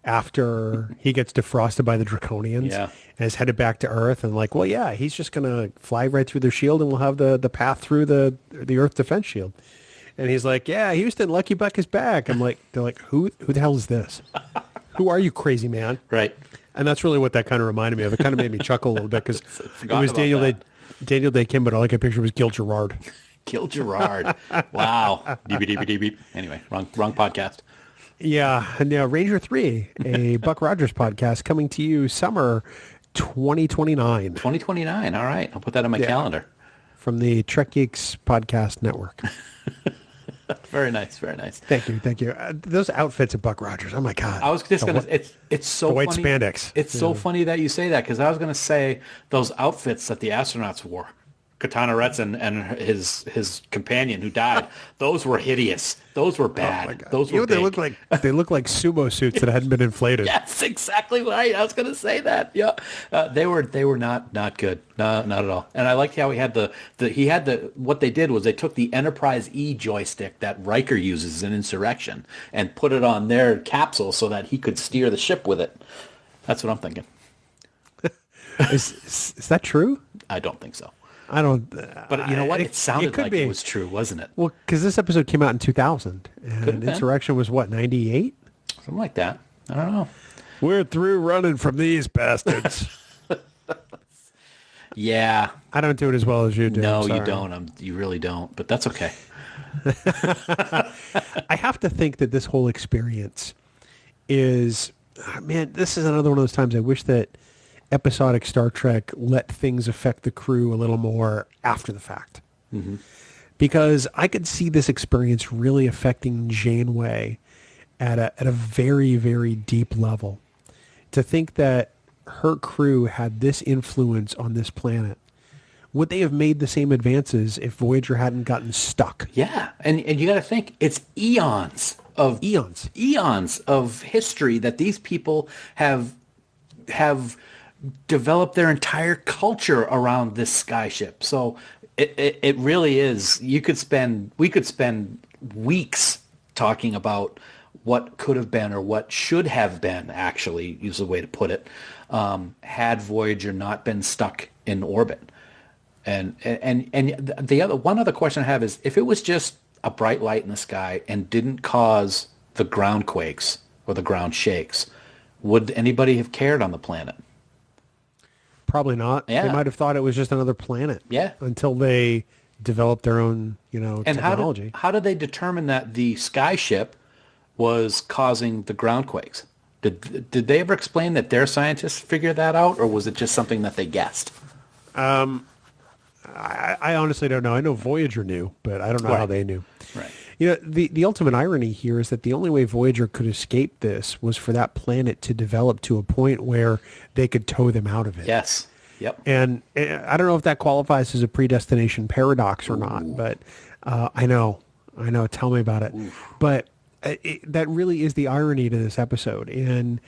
after he gets defrosted by the Draconians and is headed back to Earth. And like, well, yeah, he's just going to fly right through their shield and we'll have the path through the Earth defense shield. And he's like, yeah, Houston, Lucky Buck is back. I'm like, they're like, who the hell is this? Who are you, crazy man? Right. And that's really what that kind of reminded me of. It kind of made me chuckle a little bit because it was Daniel Day Kim, but all I could picture was Gil Gerard. Gil Gerard. Wow. DB. Anyway, wrong podcast. Yeah. And now Ranger 3, a Buck Rogers podcast coming to you summer 2029. 2029. All right. I'll put that on my calendar. From the Trek Geeks podcast network. Very nice. Very nice. Thank you. Those outfits of Buck Rogers. Oh my God. I was just going to, it's so the white funny. Spandex. It's so funny that you say that, because I was going to say those outfits that the astronauts wore, Katana Retson and his companion who died, those were hideous. Those were bad. Oh my God. Those were big. They look like sumo suits that hadn't been inflated. That's exactly right. I was going to say that. Yeah, they were not good. No, not at all. And I liked how he had what they did was they took the Enterprise E joystick that Riker uses in Insurrection and put it on their capsule so that he could steer the ship with it. That's what I'm thinking. Is that true? I don't think so. I don't. But you know what? It sounded like it was true, wasn't it? Well, because this episode came out in 2000, and Insurrection was what, 98? Something like that. I don't know. We're through running from these bastards. Yeah. I don't do it as well as you do. No, you don't. You really don't. But that's okay. I have to think that this whole experience is, man, this is another one of those times I wish that episodic Star Trek let things affect the crew a little more after the fact. Mm-hmm. Because I could see this experience really affecting Janeway at a very, very deep level. To think that her crew had this influence on this planet. Would they have made the same advances if Voyager hadn't gotten stuck? Yeah, and you got to think, it's eons of history that these people have developed their entire culture around this skyship. So it really is. We could spend weeks talking about what could have been or what should have been, actually, is the way to put it, had Voyager not been stuck in orbit. And the one other question I have is, if it was just a bright light in the sky and didn't cause the ground quakes or the ground shakes, would anybody have cared on the planet? Probably not. Yeah. They might have thought it was just another planet. Yeah. Until they developed their own, and technology. How did they determine that the skyship was causing the ground quakes? Did they ever explain that their scientists figured that out, or was it just something that they guessed? I honestly don't know. I know Voyager knew, but I don't know how they knew. Right. The ultimate irony here is that the only way Voyager could escape this was for that planet to develop to a point where they could tow them out of it. Yes. Yep. And I don't know if that qualifies as a predestination paradox or not, but I know. Tell me about it. Oof. But that really is the irony to this episode. And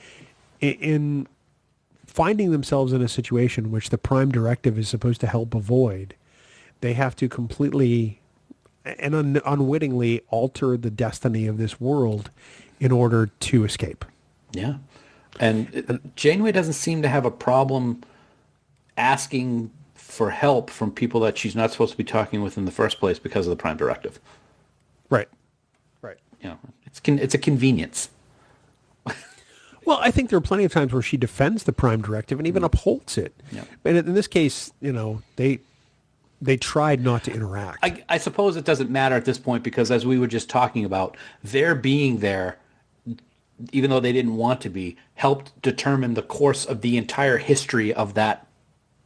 in finding themselves in a situation which the Prime Directive is supposed to help avoid, they have to completely and unwittingly alter the destiny of this world in order to escape. Yeah. And Janeway doesn't seem to have a problem asking for help from people that she's not supposed to be talking with in the first place because of the Prime Directive. Right. It's a convenience. Well, I think there are plenty of times where she defends the Prime Directive and even upholds it. Yeah. And in this case, they they tried not to interact. I suppose it doesn't matter at this point because as we were just talking about, their being there, even though they didn't want to be, helped determine the course of the entire history of that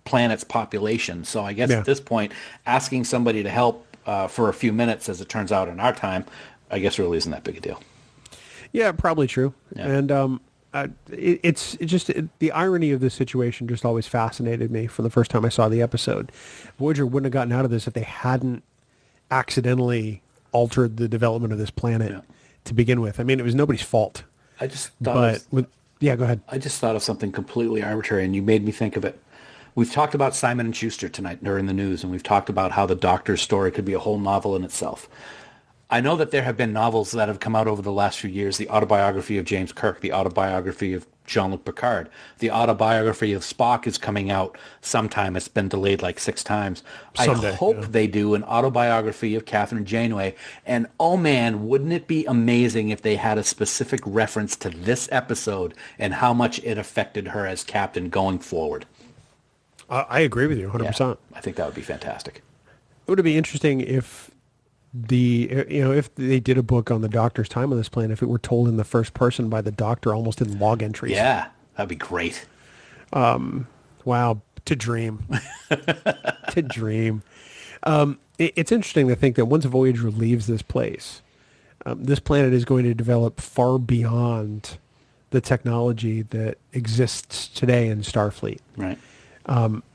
planet's population. So I guess at this point, asking somebody to help for a few minutes, as it turns out in our time, I guess really isn't that big a deal. Yeah, probably true. Yeah. And it's just the irony of this situation just always fascinated me from the first time I saw the episode. Voyager wouldn't have gotten out of this if they hadn't accidentally altered the development of this planet to begin with. I mean, it was nobody's fault. I just thought go ahead. I just thought of something completely arbitrary, and you made me think of it. We've talked about Simon & Schuster tonight during the news, and we've talked about how the Doctor's story could be a whole novel in itself. I know that there have been novels that have come out over the last few years, the autobiography of James Kirk, the autobiography of Jean-Luc Picard, the autobiography of Spock is coming out sometime. It's been delayed like 6 times. Someday, I hope they do an autobiography of Catherine Janeway. And oh man, wouldn't it be amazing if they had a specific reference to this episode and how much it affected her as captain going forward? I agree with you 100%. Yeah, I think that would be fantastic. It would be interesting if if they did a book on the Doctor's time on this planet, if it were told in the first person by the Doctor, almost in log entries. Yeah, that'd be great. Wow, to dream. To dream. It's interesting to think that once Voyager leaves this place, this planet is going to develop far beyond the technology that exists today in Starfleet. Right.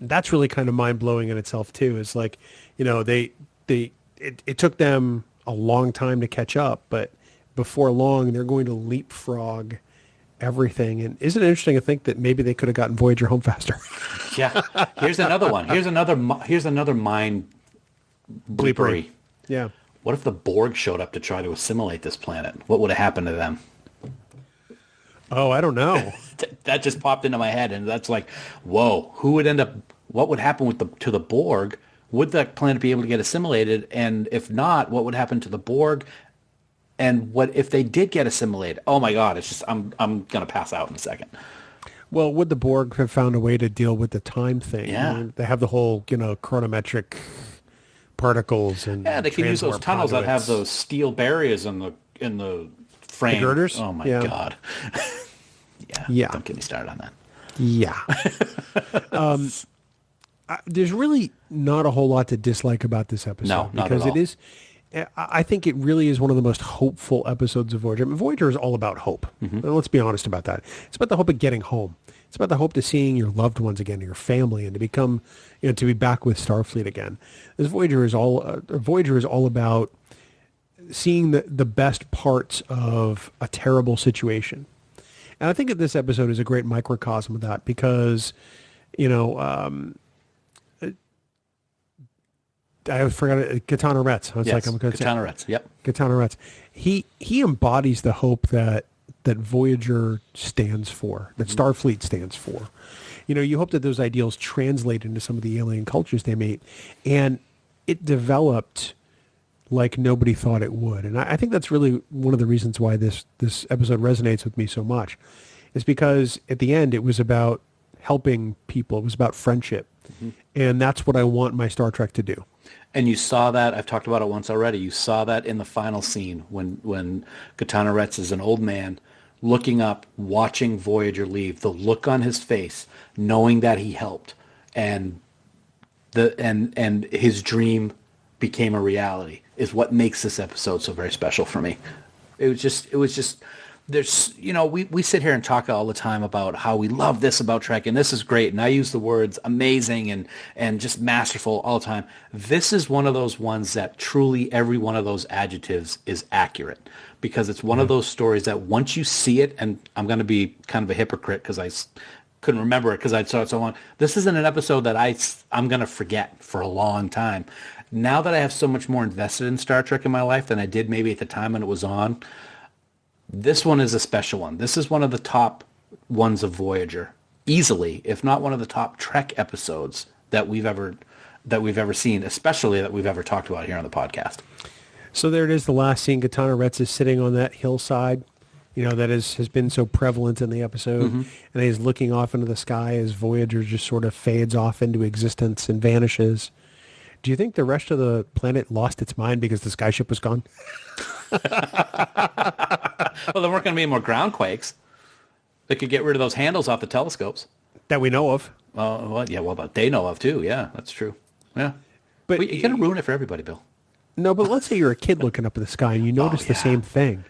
That's really kind of mind-blowing in itself, too. It's like, it took them a long time to catch up, but before long, they're going to leapfrog everything. And isn't it interesting to think that maybe they could have gotten Voyager home faster? Yeah. Here's another one. Here's another mind bleepery. Yeah. What if the Borg showed up to try to assimilate this planet? What would have happened to them? Oh, I don't know. That just popped into my head, and that's like, whoa, what would happen to the Borg? Would that planet be able to get assimilated? And if not, what would happen to the Borg? And what if they did get assimilated? Oh my God, it's just, I'm going to pass out in a second. Well, would the Borg have found a way to deal with the time thing? Yeah. I mean, they have the whole, chronometric particles and they can use those tunnels that have those steel barriers in the frame. The girders? Oh my God. Yeah. Don't get me started on that. Yeah. There's really not a whole lot to dislike about this episode. No, not because at all. it is. I think it really is one of the most hopeful episodes of Voyager. I mean, Voyager is all about hope. And let's be honest about that. It's about the hope of getting home. It's about the hope to seeing your loved ones again, your family, and to become, to be back with Starfleet again. This Voyager is all about seeing the best parts of a terrible situation. And I think that this episode is a great microcosm of that because, I forgot it. Katana Retz. Katana Retz. Yep. Katana Retz. He embodies the hope that Voyager stands for, that Starfleet stands for. You hope that those ideals translate into some of the alien cultures they meet, and it developed like nobody thought it would. And I think that's really one of the reasons why this episode resonates with me so much, is because at the end it was about helping people. It was about friendship, and that's what I want my Star Trek to do. And you saw that, I've talked about it once already, you saw that in the final scene when Katana Retz is an old man looking up, watching Voyager leave, the look on his face, knowing that he helped, and his dream became a reality is what makes this episode so very special for me. It was just there's, we sit here and talk all the time about how we love this about Trek, and this is great, and I use the words amazing and just masterful all the time. This is one of those ones that truly every one of those adjectives is accurate, because it's one of those stories that once you see it, and I'm going to be kind of a hypocrite because I couldn't remember it because I saw it so long. This isn't an episode that I'm going to forget for a long time. Now that I have so much more invested in Star Trek in my life than I did maybe at the time when it was on, this one is a special one. This is one of the top ones of Voyager, easily, if not one of the top Trek episodes that we've ever seen, especially that we've ever talked about here on the podcast. So there it is, the last scene. Katana Retz is sitting on that hillside, that has been so prevalent in the episode, and he's looking off into the sky as Voyager just sort of fades off into existence and vanishes. Do you think the rest of the planet lost its mind because the skyship was gone? Well, there weren't going to be any more ground quakes. They could get rid of those handles off the telescopes. That we know of. But they know of too. Yeah, that's true. Yeah. But you're going to ruin it for everybody, Bill. No, but let's say you're a kid looking up at the sky and you notice the same thing.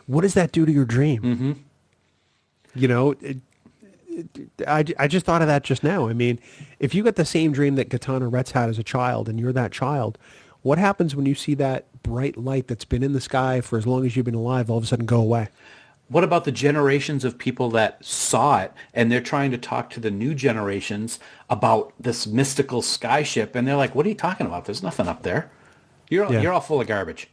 What does that do to your dream? Mm-hmm. You know, I just thought of that just now. I mean, if you got the same dream that Gaetano Retz had as a child and you're that child, what happens when you see that bright light that's been in the sky for as long as you've been alive all of a sudden go away? What about the generations of people that saw it and they're trying to talk to the new generations about this mystical skyship and they're like, what are you talking about? There's nothing up there. You're all full of garbage.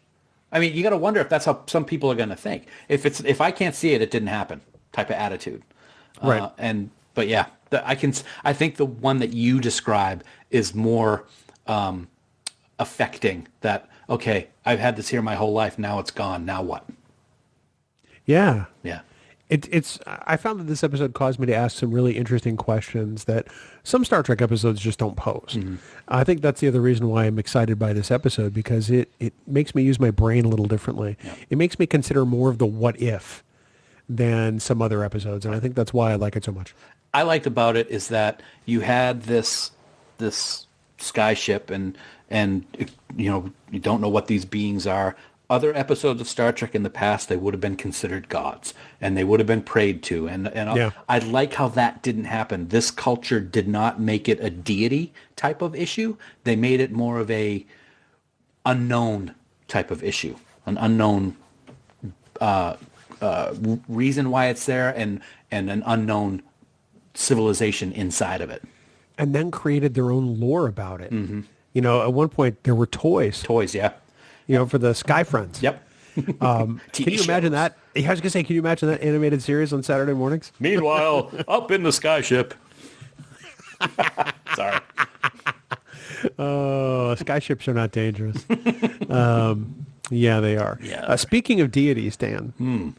I mean, you got to wonder if that's how some people are going to think. If I can't see it, it didn't happen type of attitude. Right. I think the one that you describe is more affecting that, okay, I've had this here my whole life. Now it's gone. Now what? Yeah. Yeah. I found that this episode caused me to ask some really interesting questions that some Star Trek episodes just don't pose. Mm-hmm. I think that's the other reason why I'm excited by this episode, because it makes me use my brain a little differently. Yeah. It makes me consider more of the what if than some other episodes, and I think that's why I like it so much. I liked about it is that you had this skyship and you don't know what these beings are. Other episodes of Star Trek in the past, they would have been considered gods, and they would have been prayed to. And I like how that didn't happen. This culture did not make it a deity type of issue. They made it more of a unknown type of issue, an unknown reason why it's there, and an unknown civilization inside of it. And then created their own lore about it. Mm-hmm. You know, at one point there were toys. Toys, yeah. You know, for the Sky Friends. Yep. Can you imagine that? I was going to say, can you imagine that animated series on Saturday mornings? Meanwhile, up in the skyship. Sorry. Oh, skyships are not dangerous. Yeah, they are. Yeah. Speaking of deities, Dan,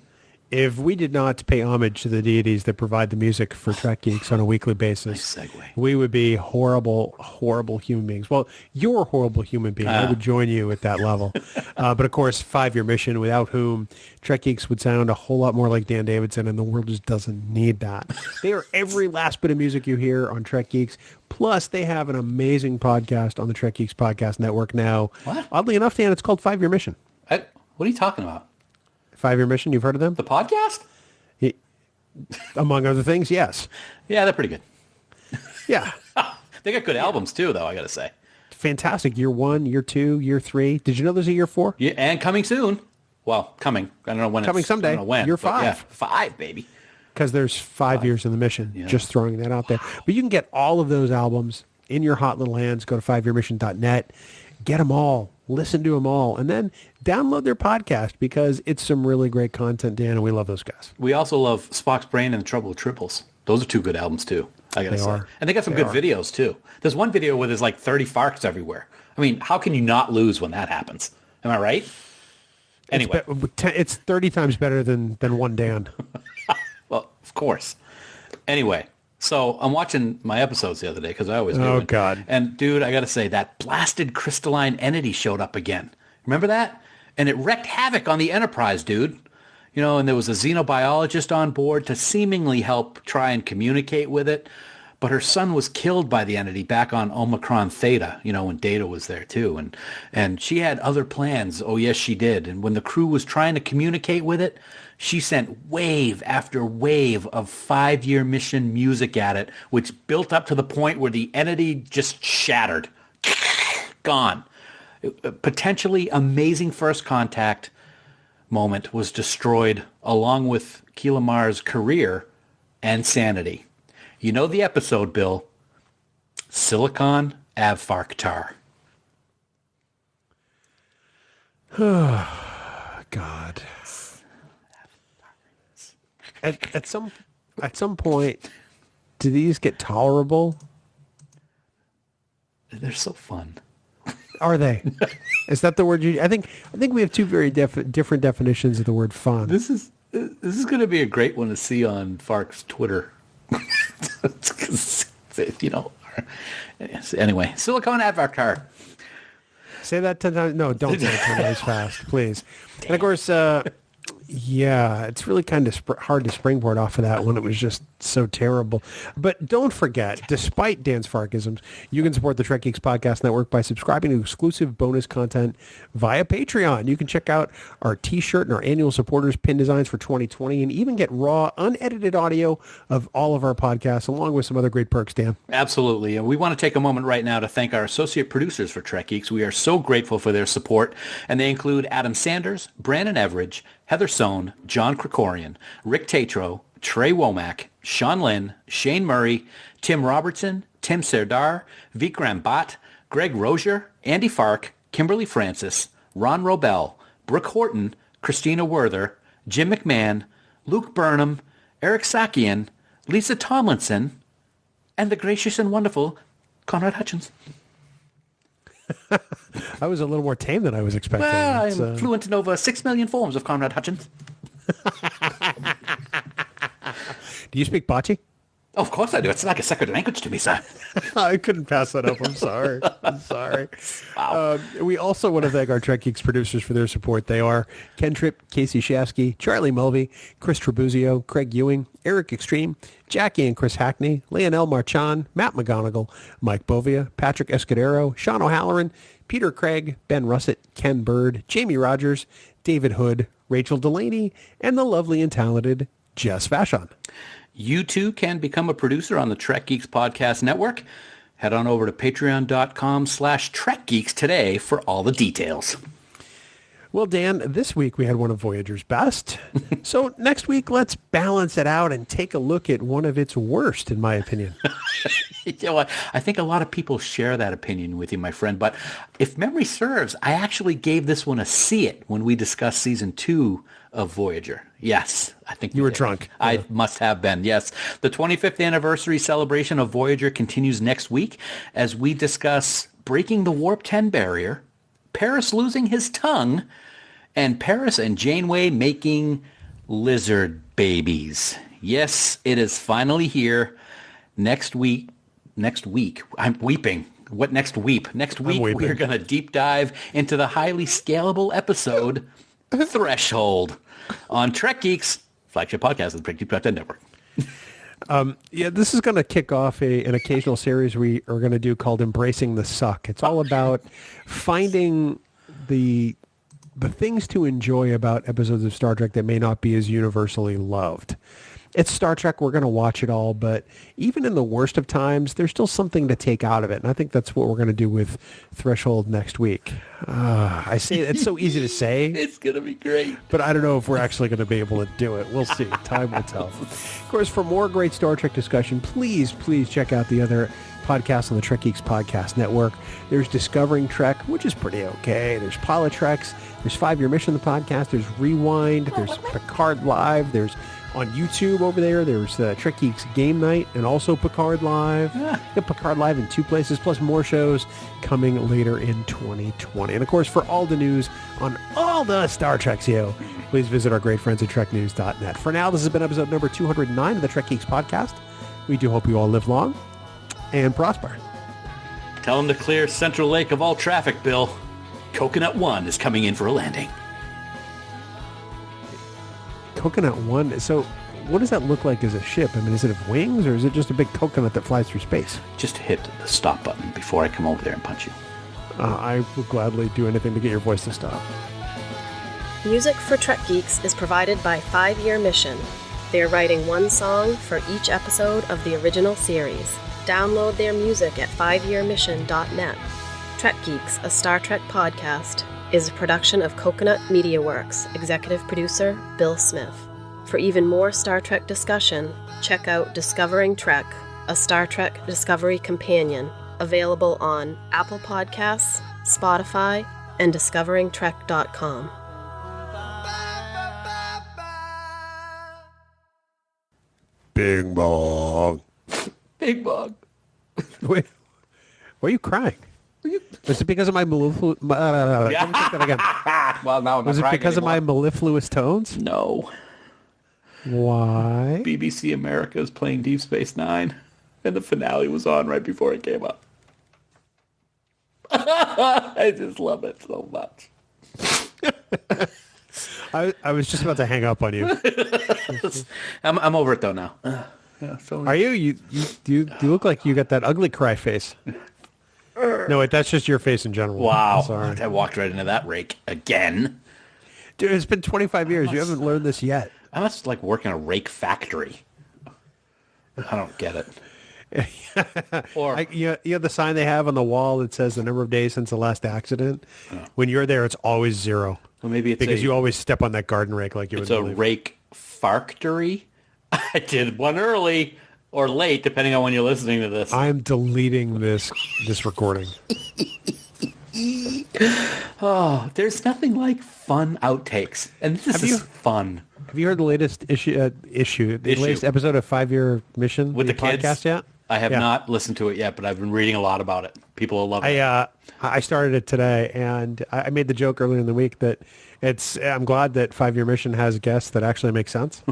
if we did not pay homage to the deities that provide the music for Trek Geeks on a weekly basis, nice segue, we would be horrible, horrible human beings. Well, you're a horrible human being. I would join you at that level. But of course, 5-year mission, without whom Trek Geeks would sound a whole lot more like Dan Davidson, and the world just doesn't need that. They are every last bit of music you hear on Trek Geeks. Plus, they have an amazing podcast on the Trek Geeks Podcast Network now. What? Oddly enough, Dan, it's called 5-year mission. What are you talking about? 5-year mission, you've heard of them? The podcast? Among other things, yes. Yeah, they're pretty good. Yeah. They got good albums too, though, I got to say. Fantastic. Year 1, year 2, year 3. Did you know there's a year 4? Yeah, and coming soon. Well, coming. I don't know when. Coming someday. I don't know when. Year 5. Yeah, 5, baby. Because there's 5 years in the mission. Yeah. Just throwing that out there. But you can get all of those albums in your hot little hands. Go to 5yearmission.net. Get them all. Listen to them all. And then download their podcast, because it's some really great content, Dan, and we love those guys. We also love Spock's Brain and the Trouble with Tribbles. Those are 2 good albums, too, I got to say. And they got some good videos, too. There's one video where there's like 30 farts everywhere. I mean, how can you not lose when that happens? Am I right? Anyway. It's 30 times better than one Dan. Well, of course. Anyway. So I'm watching my episodes the other day, because I always do. Oh, God. And, dude, I got to say, that blasted crystalline entity showed up again. Remember that? And it wreaked havoc on the Enterprise, dude. You know, and there was a xenobiologist on board to seemingly help try and communicate with it. But her son was killed by the entity back on Omicron Theta, you know, when Data was there, too. And she had other plans. Oh, yes, she did. And when the crew was trying to communicate with it, she sent wave after wave of 5-year mission music at it, which built up to the point where the entity just shattered. Gone. Potentially amazing first contact moment was destroyed, along with Keelamar's career and sanity. You know the episode, Bill. Silicon Avfarktar. God. At some point, do these get tolerable? They're so fun. Are they? Is that the word you? I think we have 2 very different definitions of the word fun. This is going to be a great one to see on Fark's Twitter. You know, Yes, anyway, Silicon Avatar. Say that 10 times. No, don't say it 10 times fast, please. And of course, yeah, it's really kind of hard to springboard off of that when it was just so terrible. But don't forget, despite Dan's Farkisms, you can support the Trek Geeks Podcast Network by subscribing to exclusive bonus content via Patreon. You can check out our T-shirt and our annual supporters pin designs for 2020 and even get raw, unedited audio of all of our podcasts, along with some other great perks, Dan. Absolutely. And we want to take a moment right now to thank our associate producers for Trek Geeks. We are so grateful for their support, and they include Adam Sanders, Brandon Everidge, Heather Sohn, John Krikorian, Rick Tatro, Trey Womack, Sean Lynn, Shane Murray, Tim Robertson, Tim Serdar, Vikram Bhatt, Greg Rozier, Andy Fark, Kimberly Francis, Ron Robel, Brooke Horton, Christina Werther, Jim McMahon, Luke Burnham, Eric Sakian, Lisa Tomlinson, and the gracious and wonderful Conrad Hutchins. I was a little more tame than I was expecting. Well, I'm fluent in over 6 million forms of Conrad Hutchins. Do you speak Bocce? Oh, of course I do. It's like a second language to me, sir. I couldn't pass that up. I'm sorry. I'm sorry. Wow. We also want to thank our Trek Geeks producers for their support. They are Ken Tripp, Casey Shasky, Charlie Mulvey, Chris Trabuzio, Craig Ewing, Eric Extreme, Jackie and Chris Hackney, Leonel Marchand, Matt McGonigal, Mike Bovia, Patrick Escudero, Sean O'Halloran, Peter Craig, Ben Russett, Ken Bird, Jamie Rogers, David Hood, Rachel Delaney, and the lovely and talented Jess Vashon. You too can become a producer on the Trek Geeks Podcast Network. Head on over to patreon.com/Trek Geeks today for all the details. Well, Dan, this week we had one of Voyager's best. So next week, let's balance it out and take a look at one of its worst, in my opinion. You know what? I think a lot of people share that opinion with you, my friend. But if memory serves, I actually gave this one a see it when we discussed season 2 of Voyager. Yes, I think you were drunk. I must have been, yes. The 25th anniversary celebration of Voyager continues next week as we discuss breaking the Warp 10 barrier, Paris losing his tongue, and Paris and Janeway making lizard babies. Yes, it is finally here. Next week, I'm weeping. What next week? Next week, we're going to deep dive into the highly scalable episode Threshold on Trek Geeks, flagship podcast of the Trek Geeks Network. Yeah, this is going to kick off an occasional series we are going to do called Embracing the Suck. It's all about finding the things to enjoy about episodes of Star Trek that may not be as universally loved. It's Star Trek. We're going to watch it all, but even in the worst of times, there's still something to take out of it. And I think that's what we're going to do with Threshold next week. I say it's so easy to say. It's going to be great. But I don't know if we're actually going to be able to do it. We'll see. Time will tell. Of course, for more great Star Trek discussion, please check out the other podcasts on the Trek Geeks Podcast Network. There's Discovering Trek, which is pretty okay. There's Politreks. There's 5-Year Mission, the podcast. There's Rewind. There's Picard Live. There's on YouTube over there's Trek Geeks Game Night and also Picard Live. You got Picard Live in 2 places, plus more shows coming later in 2020. And of course, for all the news on all the Star Treks, please visit our great friends at treknews.net. For now, this has been episode number 209 of the Trek Geeks Podcast. We do hope you all live long and prosper. Tell them to clear Central Lake of all traffic, Bill. Coconut 1 is coming in for a landing. Coconut 1. So what does that look like as a ship? I mean, is it have wings or is it just a big coconut that flies through space? Just hit the stop button before I come over there and punch you. I will gladly do anything to get your voice to stop. Music for Trek Geeks is provided by 5-Year Mission. They are writing one song for each episode of the original series. Download their music at 5yearmission.net. Trek Geeks, a Star Trek podcast, is a production of Coconut Media Works, executive producer Bill Smith. For even more Star Trek discussion, check out Discovering Trek, a Star Trek Discovery companion, available on Apple Podcasts, Spotify, and discoveringtrek.com. Bing bong. Big bug. Wait, why are you crying? Is it because of my mellifluous... Let me take that again. Well, now I'm not Was it crying because anymore. of my mellifluous tones? No. Why? BBC America is playing Deep Space Nine, And the finale was on right before it came up. I just love it so much. I was just about to hang up on you. I'm over it though now. Are you? You look like you got that ugly cry face. No, wait, that's just your face in general. Wow. Sorry. I walked right into that rake again. Dude, it's been 25 years. You haven't learned this yet. I must like work in a rake factory. I don't get it. Or You have the sign they have on the wall that says the number of days since the last accident. When you're there, it's always 0. well, maybe it's Because you always step on that garden rake like you it's would a believe. rake factory. I did one early or late, depending on when you're listening to this. I'm deleting this recording. Oh, there's nothing like fun outtakes, and this is fun. Have you heard the latest latest episode of 5-Year Mission? With the podcast kids? yet? I have Yeah. not listened to it yet, but I've been reading a lot about it. People will love it. I started it today, and I made the joke earlier in the week that I'm glad that 5-Year Mission has guests that actually make sense.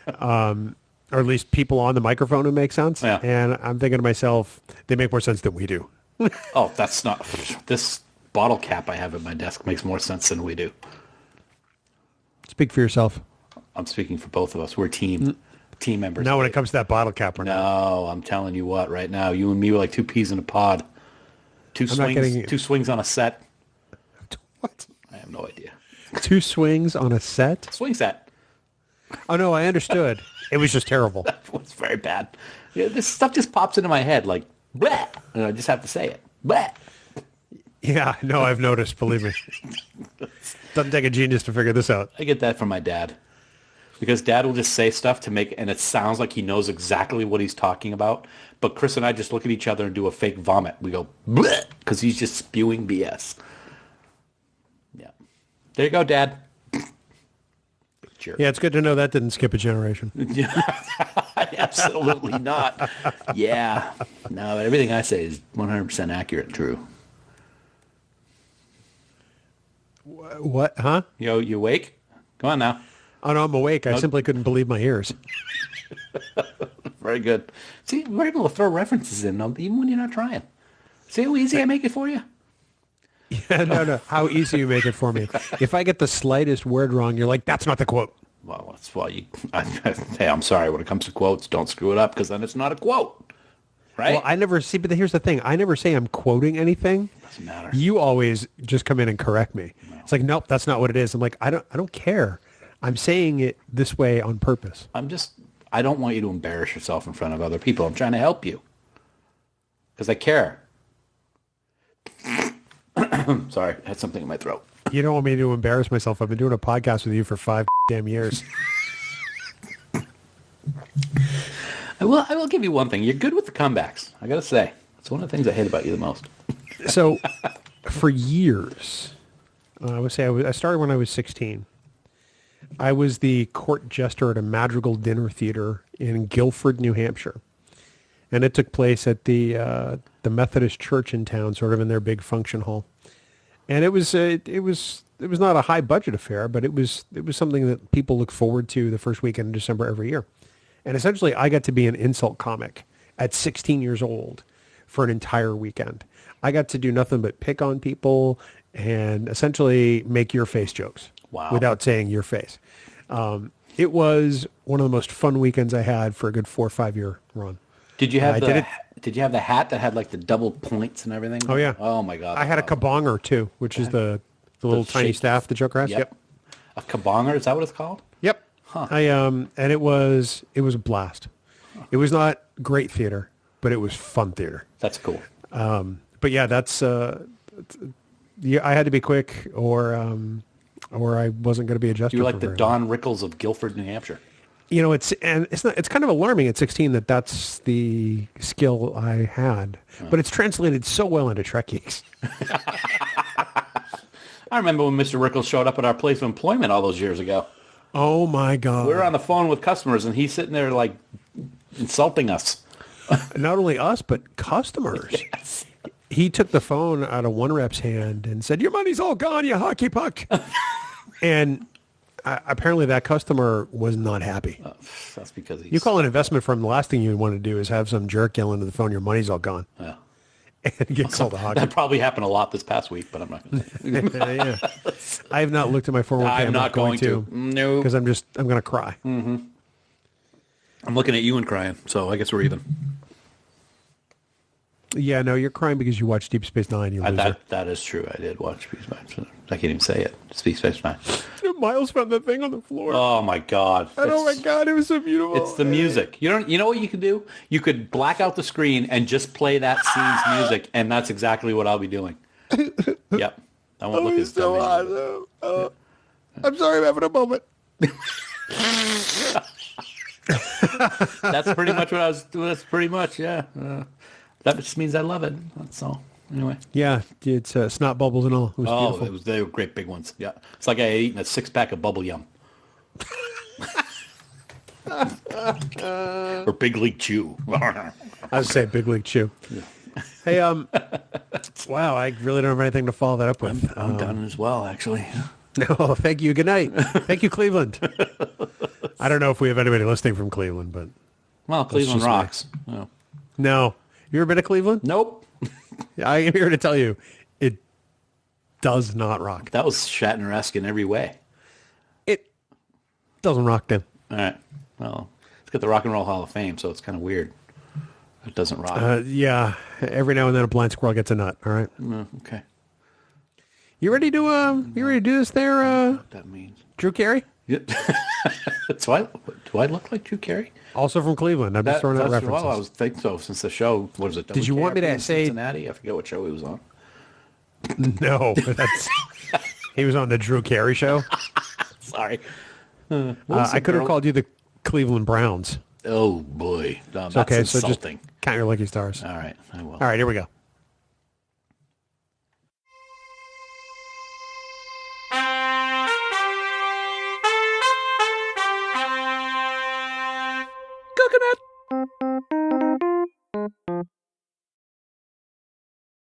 Or at least people on the microphone who make sense. Yeah. And I'm thinking to myself, they make more sense than we do. Oh, that's not... This bottle cap I have at my desk makes more sense than we do. Speak for yourself. I'm speaking for both of us. We're team members. Now when it comes to that bottle cap, we're not. No, I'm telling you what, right now, you and me were like 2 peas in a pod. Two I'm not getting it. swings on a set. What? I have no idea. 2 swings on a set? Swing set. Oh, no, I understood. It was just terrible. That was very bad. Yeah, this stuff just pops into my head like, bleh, and I just have to say it. Bleh. Yeah, no, I've noticed, believe me. Doesn't take a genius to figure this out. I get that from my dad. Because Dad will just say stuff to make, and it sounds like he knows exactly what he's talking about. But Chris and I just look at each other and do a fake vomit. We go, bleh, because he's just spewing BS. Yeah. There you go, Dad. Jerk. Yeah, it's good to know that didn't skip a generation. Absolutely not. Yeah. No, but everything I say is 100% accurate and true. What? Huh? Yo, you awake? Come on now. Oh, no, I'm awake. I simply couldn't believe my ears. Very good. See, we're able to throw references in even when you're not trying. See how easy I make it for you? Yeah, no. How easy you make it for me. If I get the slightest word wrong, you're like, that's not the quote. Well, that's why you... hey, I'm sorry. When it comes to quotes, don't screw it up, because then it's not a quote. Right? Well, I never see, but here's the thing. I never say I'm quoting anything. Doesn't matter. You always just come in and correct me. No. It's like, nope, that's not what it is. I'm like, I don't care. I'm saying it this way on purpose. I don't want you to embarrass yourself in front of other people. I'm trying to help you. Because I care. Sorry, I had something in my throat. You don't want me to embarrass myself. I've been doing a podcast with you for 5 damn years. I will give you one thing. You're good with the comebacks. I got to say. It's one of the things I hate about you the most. So, for years, I started when I was 16. I was the court jester at a Madrigal dinner theater in Guilford, New Hampshire. And it took place at the Methodist church in town, sort of in their big function hall. And it was not a high budget affair, but it was something that people look forward to the first weekend in December every year. And essentially, I got to be an insult comic at 16 years old for an entire weekend. I got to do nothing but pick on people and essentially make your face jokes. Wow. Without saying your face. It was one of the most fun weekends I had for a good 4 or 5 year run. Did you have Did you have the hat that had like the double points and everything? Oh yeah. Oh my God. I had a kabonger too, which is the little tiny shape. staff the Joker has. Yep. A kabonger, is that what it's called? Yep. Huh. And it was a blast. It was not great theater, but it was fun theater. That's cool. But yeah, that's yeah, I had to be quick or I wasn't going to be adjusted. You were like the Don Rickles of Guilford, New Hampshire. You know, it's kind of alarming at 16 that that's the skill I had, but it's translated so well into Trek Geeks. I remember when Mr. Rickles showed up at our place of employment all those years ago. Oh my God. We were on the phone with customers and he's sitting there like insulting us. Not only us, but customers. Yes. He took the phone out of one rep's hand and said, "Your money's all gone, you hockey puck." And apparently that customer was not happy. That's because he's... You call an investment firm, the last thing you want to do is have some jerk yell into the phone, your money's all gone. Yeah. And get called a hog. That probably happened a lot this past week, but I'm not going to. Yeah. I have not looked at my 401k. I'm not going to. No. Because I'm going to cry. Mm-hmm. I'm looking at you and crying, so I guess we're even. Yeah, no, you're crying because you watched Deep Space Nine. You loser. That is true. I did watch Deep Space Nine. I can't even say it. Deep Space Nine. Miles found the thing on the floor. Oh my god! Oh my god! It was so beautiful. It's the music. You know what you could do? You could black out the screen and just play that scene's music, and that's exactly what I'll be doing. Yep. I won't look as dumb. Awesome. I'm sorry, I'm having a moment. That's pretty much what I was. That's pretty much yeah. That just means I love it. That's all. Anyway. Yeah, it's snot bubbles and all. It was beautiful. They were great big ones. Yeah, it's like I had eaten a 6-pack of bubble yum. Or Big League Chew. I would say Big League Chew. Yeah. Hey, wow, I really don't have anything to follow that up with. I'm done as well, actually. No, thank you. Good night. Thank you, Cleveland. I don't know if we have anybody listening from Cleveland, but well, Cleveland rocks. Oh. No, you ever been to Cleveland? Nope. I am here to tell you, it does not rock. That was Shatner-esque in every way. It doesn't rock then. All right. Well, it's got the Rock and Roll Hall of Fame, so it's kind of weird. It doesn't rock. Yeah. Every now and then a blind squirrel gets a nut. All right. Okay. You ready to do this there? What that means? Drew Carey? Yeah. Do I look like Drew Carey? Also from Cleveland. I'm just throwing out references. Well, I was thinking so since the show. What is it? Did you want me to say Cincinnati? I forget what show he was on. No, he was on the Drew Carey show. Sorry. I could have called you the Cleveland Browns. Oh boy, that's okay. insulting. So just count your lucky stars. All right, I will. All right, here we go.